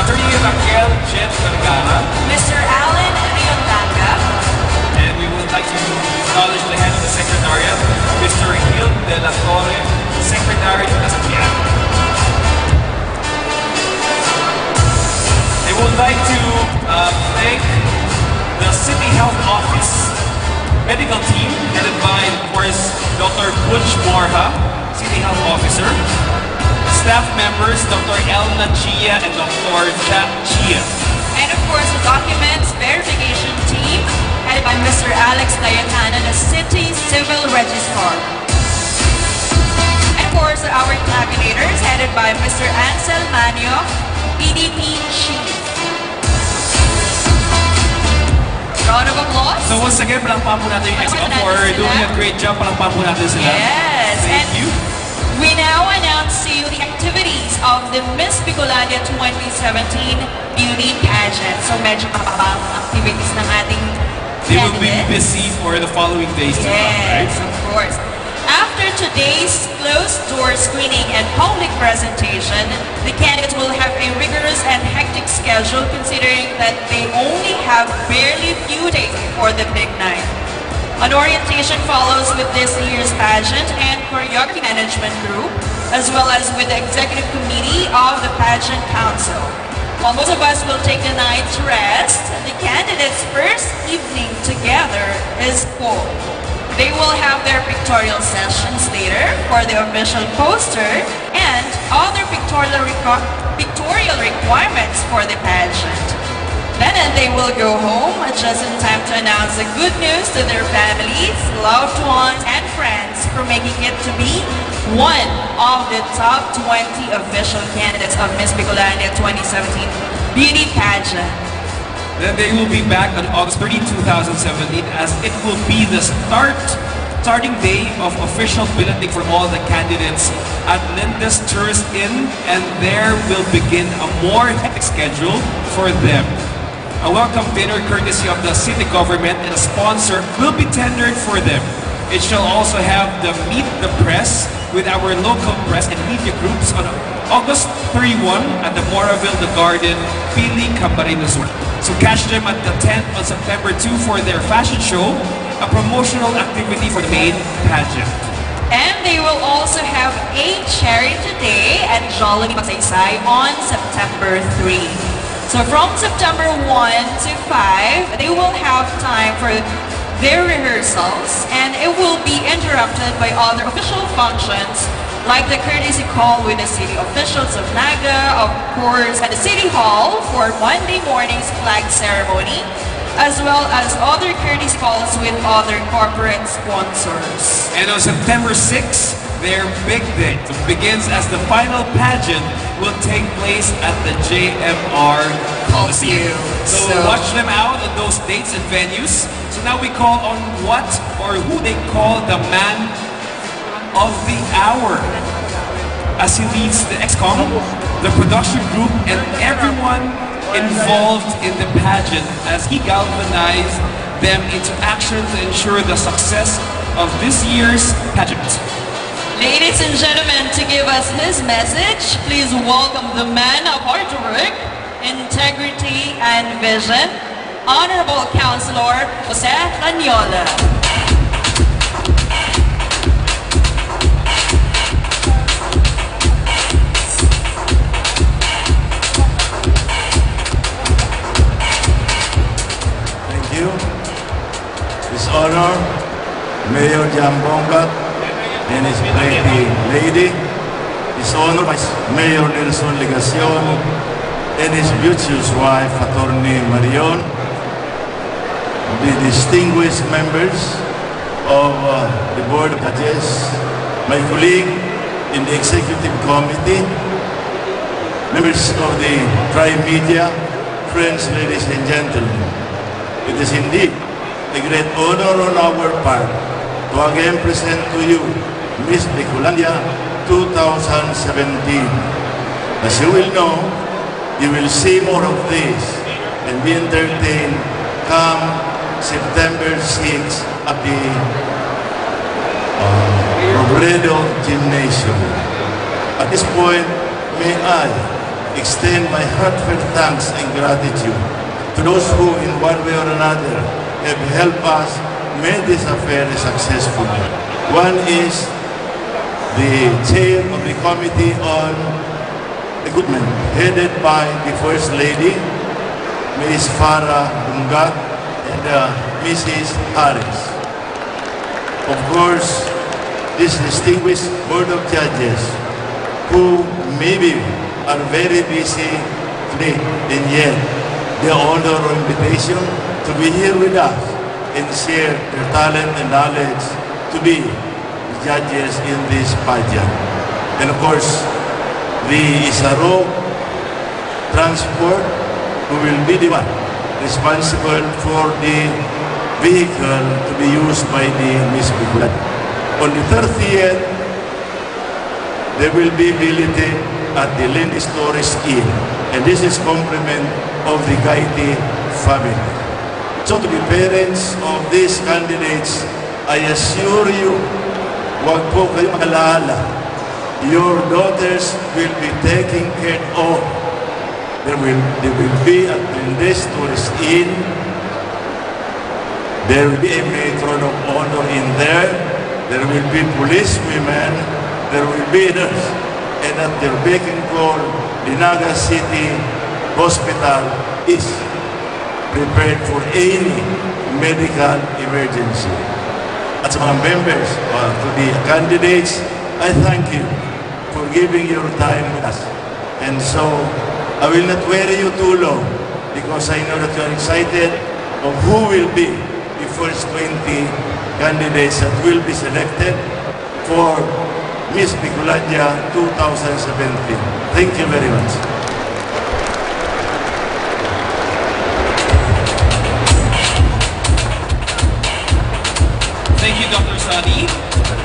Attorney Raquel Jet Vergara. Mr. Alan Riondanga. And we would like to acknowledge the head of the Secretariat, Mr. Gil de la Torre, Secretary of the Secretariat. I would like to thank the City Health Office medical team headed by, of course, Dr. Butch Morha, City Health Officer. Staff members, Dr. Elna Chia and Dr. Jack Chia. And of course, the documents verification team headed by Mr. Alex Dayatana, the City Civil Registrar. And of course, our tabulator's headed by Mr. Ansel Manio, PDP Chief. Round of applause. So once again, palangpan po natin yung EXCOM for doing a great job. Palangpan po natin sila. Yes. Thank you. We now announce to you the activities of the Miss Bicolania 2017 Beauty Pageant. So medyo mapapang activities ng ating They will be candidates. busy for the following days to come, right? Yes, of course. After today's closed-door screening and public presentation, the candidates will have a rigorous and hectic schedule considering that they only have barely few days before the big night. An orientation follows with this year's pageant and choreography management group, as well as with the executive committee of the pageant council. While most of us will take the night to rest, the candidates' first evening together is full. They will have their pictorial sessions later for the official poster and and other pictorial requirements for the pageant. Then they will go home just in time to announce the good news to their families, loved ones, and friends for making it to be one of the top 20 official candidates of Miss Bicolania 2017 beauty pageant. Then they will be back on August 30, 2017 as it will be the starting day of official billeting for all the candidates at Linda's Tourist Inn, and there will begin a more hectic schedule for them. A welcome dinner courtesy of the city government and a sponsor will be tendered for them. It shall also have the Meet the Press with our local press and media groups on August 31 at the Moraville The Garden, Pili, Camarines Sur. So catch them at the 10th on September 2 for their fashion show, a promotional activity for the main pageant. And they will also have a charity day at Jollibee Magsaysay on September 3. So from September 1 to 5, they will have time for their rehearsals, and it will be interrupted by other official functions like the courtesy call with the city officials of Naga, of course, at the City Hall for Monday morning's flag ceremony, as well as other courtesy calls with other corporate sponsors. And on September 6, their big day begins as the final pageant will take place at the JMR Coliseum. So watch them out on those dates and venues. So now we call on what or who they call the man of the hour, as he leads the XCOM, the production group, and everyone involved in the pageant as he galvanized them into action to ensure the success of this year's pageant. Ladies and gentlemen, to give us his message, please welcome the man of hard work, integrity, and vision, Honorable Councilor Jose Lanyola. Thank you. His Honor, Mayor Jambonga, and his pretty lady, His Honor Mayor Nelson Legacion, and his beauteous wife, Attorney Marion, the distinguished members of the Board of Judges, my colleague in the Executive Committee, members of the Tri-Media, friends, ladies and gentlemen. It is indeed a great honor on our part to again present to you Miss Bicolania 2017. As you will know, you will see more of this and be entertained come September 6 at the Robredo Gymnasium. At this point, may I extend my heartfelt thanks and gratitude to those who, in one way or another, have helped us make this affair successful. One is the chair of the Committee on Recruitment, headed by the First Lady, Ms. Farah Bungat, and Mrs. Harris. Of course, this distinguished Board of Judges, who maybe are very busy today, and yet they honor our invitation to be here with us and share their talent and knowledge to be judges in this pageant. And of course, the Isaro Transport, who will be the one responsible for the vehicle to be used by the Miss Bicolania. On the 30th, there will be billeted at the Linda's Tourist Inn, and this is compliment of the Gaiti family. So to the parents of these candidates, I assure you, huwag po kayo mag-alala. Your daughters will be taken care of. They will be at Linda's Tourist Inn. There will be a matron of honor in there. There will be police women. There will be others. And at their beck and call, the Naga City Hospital is prepared for any medical emergency. At sa mga members, to the candidates, I thank you for giving your time with us. And so, I will not weary you too long because I know that you are excited of who will be the first 20 candidates that will be selected for Miss Bicolandia 2017. Thank you very much. Thank you, Dr. Sani.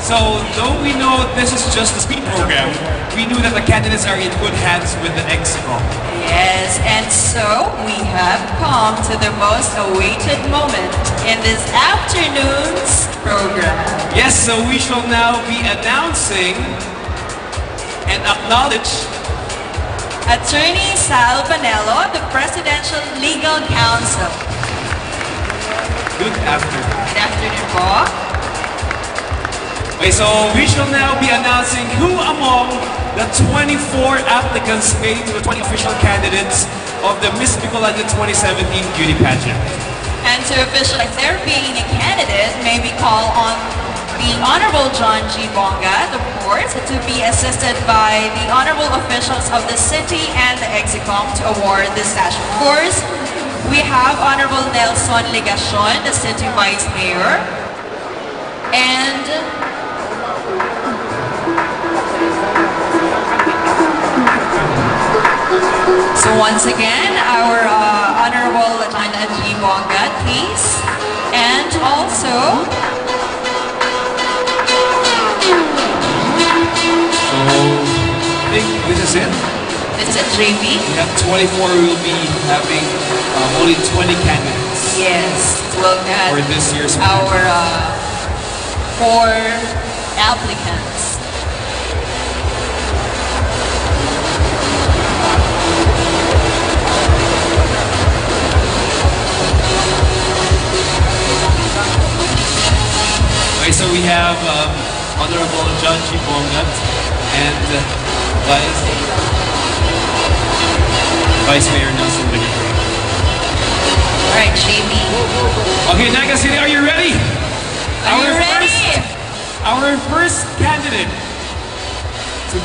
So, though we know this is just a speed program, we knew that the candidates are in good hands with the EXCO. Yes, and so we have come to the most awaited moment in this afternoon's program. Yes, so we shall now be announcing and acknowledge Attorney Sal Banelo, the Presidential Legal Counsel. Good afternoon. Good afternoon po. Okay, so we shall now be announcing who among the 24 applicants made to the 20 official candidates of the Miss Bicolandia 2017 beauty pageant. And to officialize their being a candidate, may we call on the Honorable John G. Bongat, of course, to be assisted by the honorable officials of the city and the EXICOM to award this sash. Of course, we have Honorable Nelson Legacion, the City Vice Mayor, and so once again, our Honorable John G. Bongat, please, and also I think this is it. this is JP. We have 24, we will be having only 20 candidates. Yes, we'll get For this year's our 4 applicants. Okay, so we have Honorable John G. Bongat and Vice Mayor Nelson Legacion. All right, JP. Okay, Naga City, are you ready? Are you ready? Our first candidate to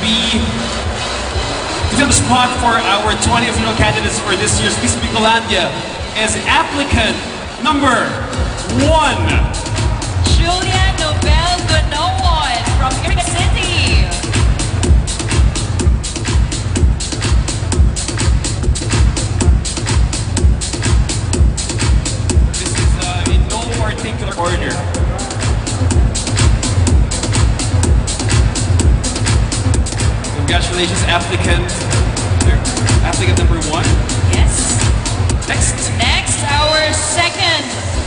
fill the spot for our 20 official candidates for this year's Miss Bicolandia is applicant number 1. Julia Nobel Ganoon from Iriga City. This is in no particular order. Congratulations, applicant number 1. Yes. Next. Next, our second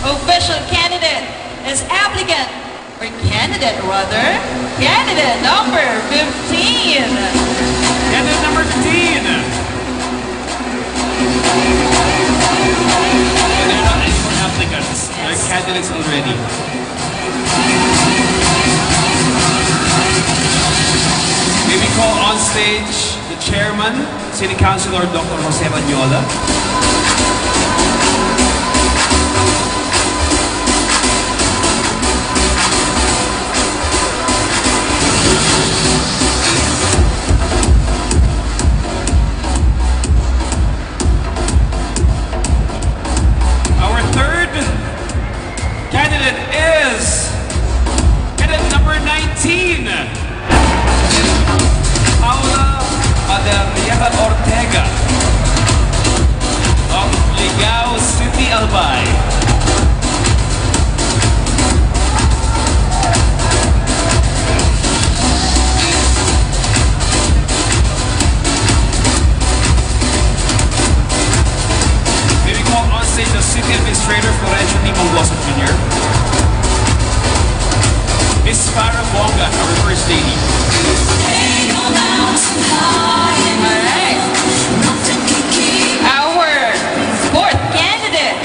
official candidate is applicant, or candidate rather, candidate number 15. Candidate number 15. And they're not anymore applicants. They're candidates already. May we call on stage the chairman, City Councilor Dr. Jose Maniola. Our third candidate is candidate number 19. Paula Adriana Ortega of Ligao City, Albay. May we call on stage the City Administrator Florencio T. Mongoso Jr. Miss Farah Bonga, our First Lady. Alright. Our fourth candidate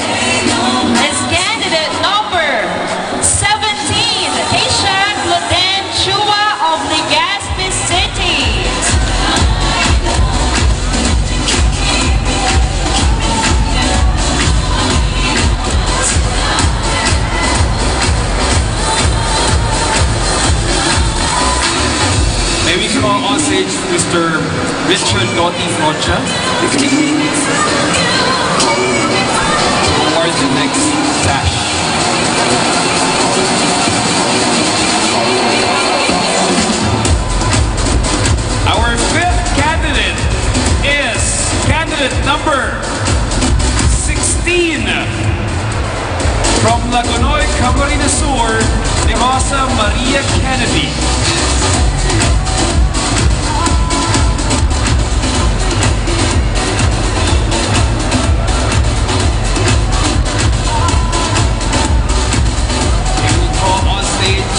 is candidate number 17, Keisha Loden Chua of Legazpi City. Richard Doty Rocha. Award the next sash. Our fifth candidate is candidate number 16 from Lagunoy, Camarines Sur, ni Rosa Maria Kennedy. We will call on stage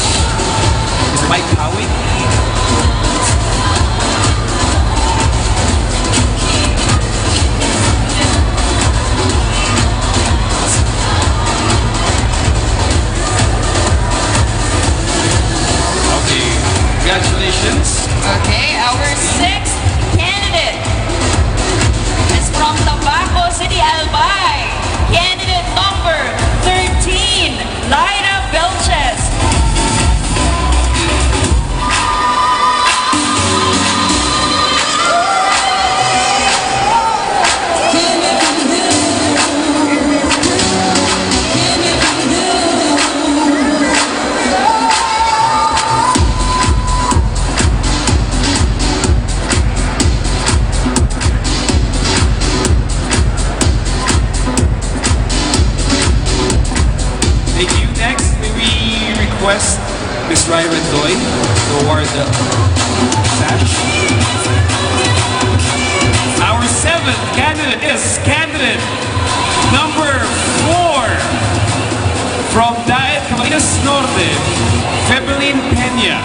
Mr. Mike Howie. Congratulations. Okay, our sixth candidate is from Tabaco City, Albay. Candidate number 13, Lyra Belches. Thank you. Next, may we request Ms. Rai Rendoy to award the sash. Our seventh candidate is candidate number 4 from Daet Camarines Norte, Febelin Peña.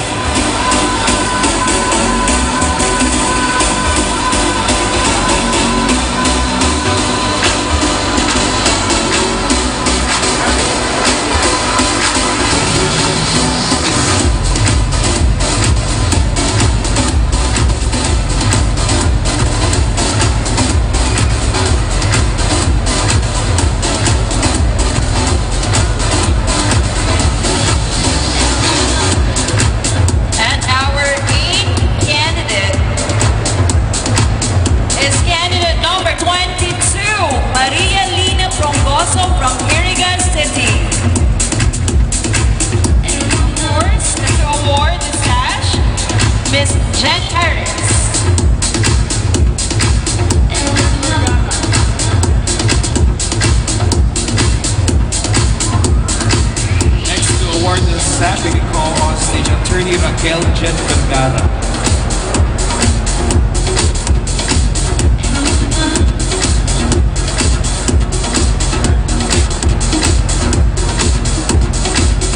And our eighth candidate is candidate number 22, Maria Lina Prongoso from Irigan City. Of course, to award the sash, Miss Jen Harris. Next to award the sash, we can call on stage attorney Raquel Jen Vergara.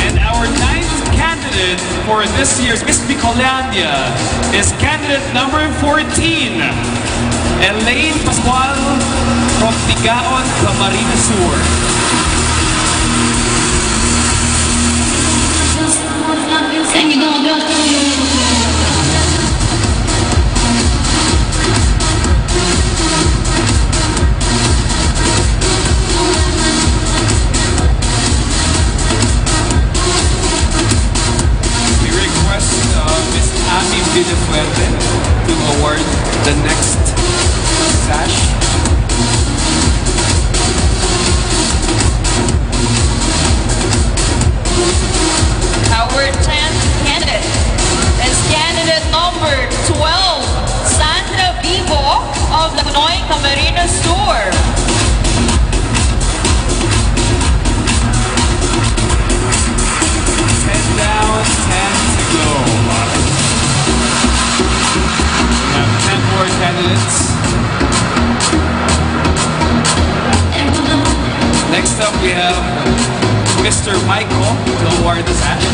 And our ninth candidate for this year's Miss Bicolandia is candidate number 14, Elaine Pascual from Tigaon, Camarines Sur. We request Ms. Ami Villafuerte to award the next sash. Our 10th candidate is candidate number 12, Sandra Vivo of Lagunoy, Camarines Sur. 10 down, 10 to go. We have 10 more candidates. Next up, we have Mr. Michael to award the sash.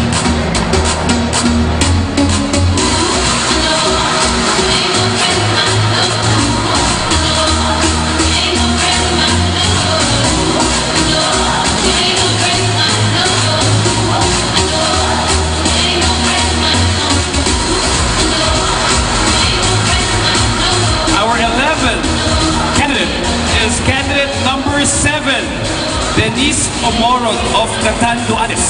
Our 11th candidate is candidate number 7, Denise Omorod of Catanduanes.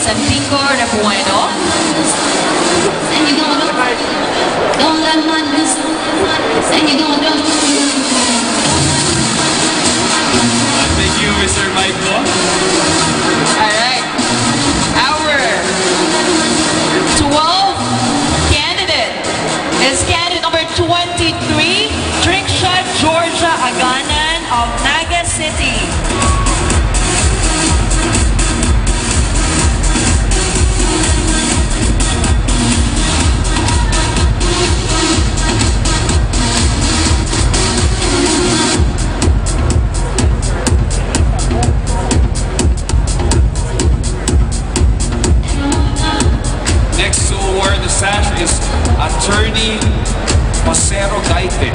Santico Rebueno. And you don't let money, and you Thank you, Mr. Michael. Alright. Our 12th candidate is candidate number 23, Tricksha Georgia Aganan of Naga City. Next to award the sash is Attorney Josero Gaite.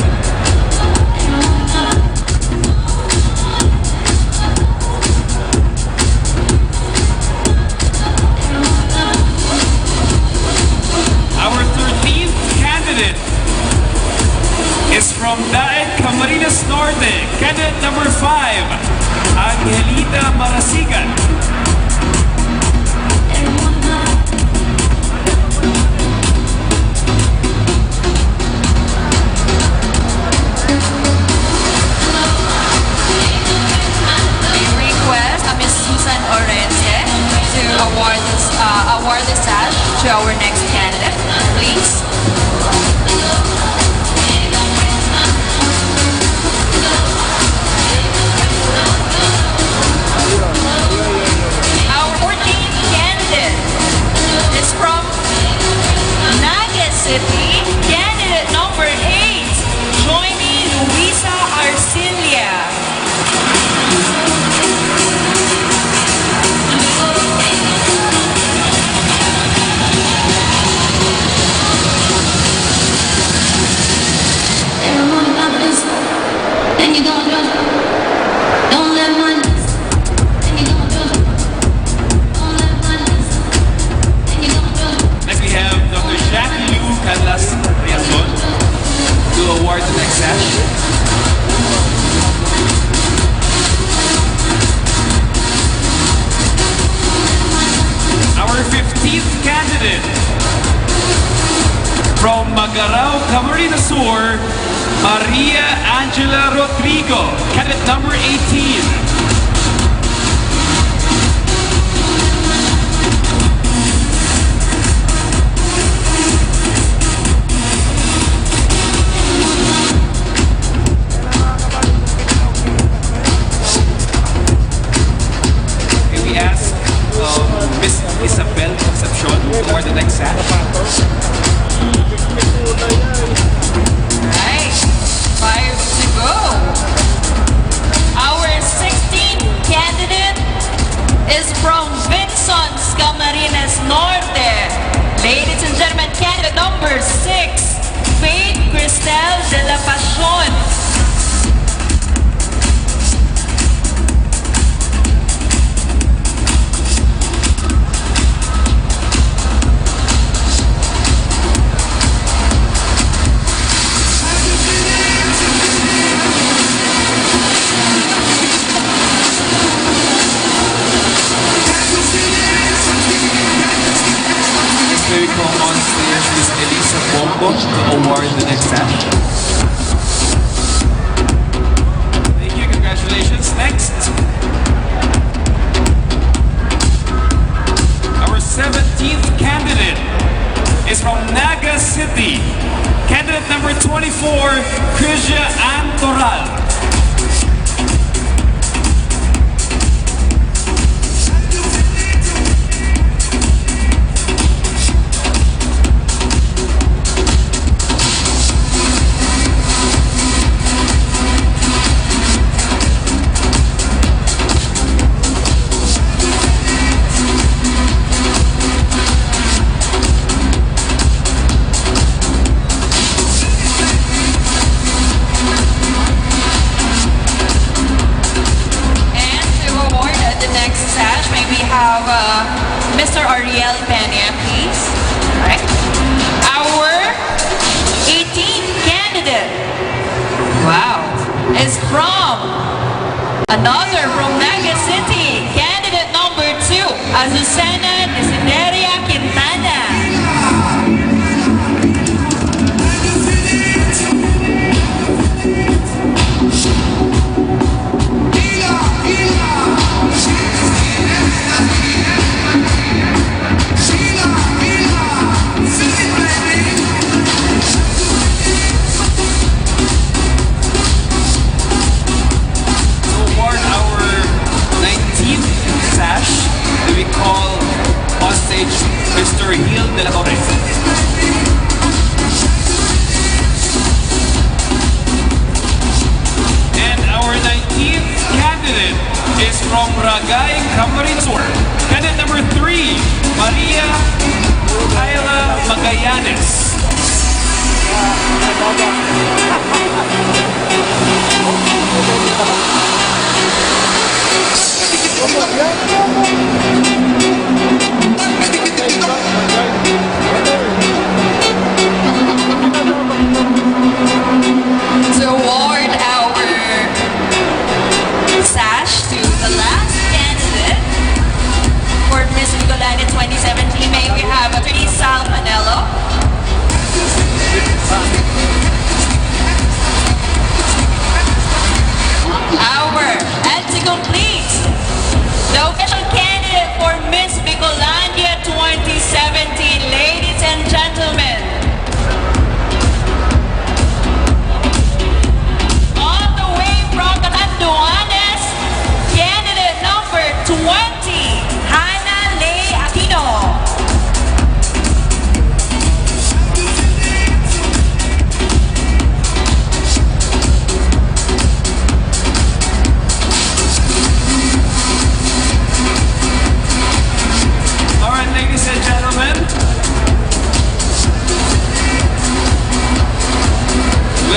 Our 13th candidate is from Daet Camarines Norte. Candidate number 5, Angelita Marasigan. Award the sash to our next candidate, please. Our 14th candidate is from Naga City, candidate number 8, Joymi Luisa Arcilia. and you don't let money, and you don't let money, and you don't. Next we have Dr. Jackie Lou Canlas Riazon to award the next sash. Our 15th candidate from Magarao, Camarines Sur, Maria Angela Rodrigo, candidate number 18. We ask Miss Isabel Concepcion for the next sash. Right, 5 to go. Our 16th candidate is from Vinson's Camarines Norte. Ladies and gentlemen, candidate number 6, Faith Cristel de la Pasión. May we call on stage Miss Elisa Bombo to award the next sash. Thank you, congratulations. Next, our 17th candidate is from Naga City. Candidate number 24, Krisia Antoral. Mr. Ariel Pena, please. Right. Our 18th candidate, wow, is from another from Naga City. Candidate number 2, Azucena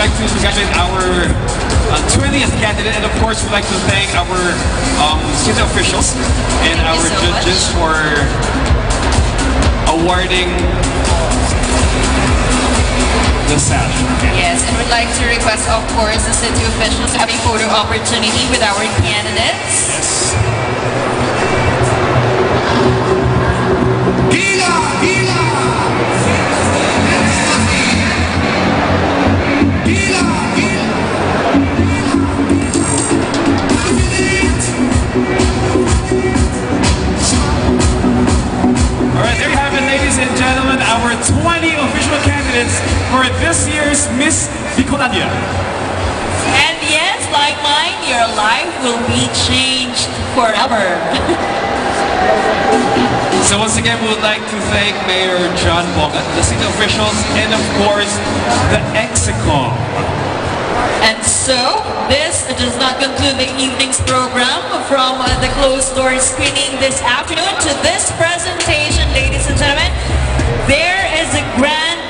like to congratulate our 20th candidate, and of course, we'd like to thank our city officials and Thank you our so judges much. for awarding the sash. Yes, and we'd like to request, of course, the city officials to have a photo opportunity with our candidates. All right, there you have it, ladies and gentlemen, our 20 official candidates for this year's Miss Bicolania. And yes, like mine, your life will be changed forever. So once again, we would like to thank Mayor John Bongat, the city officials, and of course, the Execom. And so, this does not conclude the evening's program. From the closed-door screening this afternoon to this presentation, ladies and gentlemen, there is a grand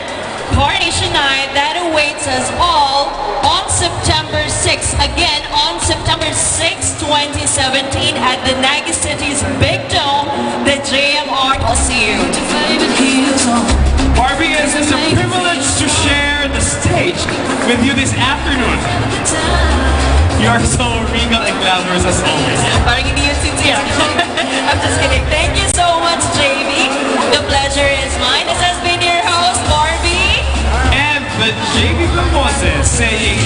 coronation night that awaits us all on September 6th. Again, on September 6th, 2017, at the Naga City's Big Dome, the JMR Coliseum. Barbie, it's a privilege to share the stage with you this afternoon. You're so regal and glamorous as always. Parang hindi yun sincere. I'm just kidding. Thank you so much, JB. The pleasure is mine. This has been your host, Barbie. And the JB Blamoses saying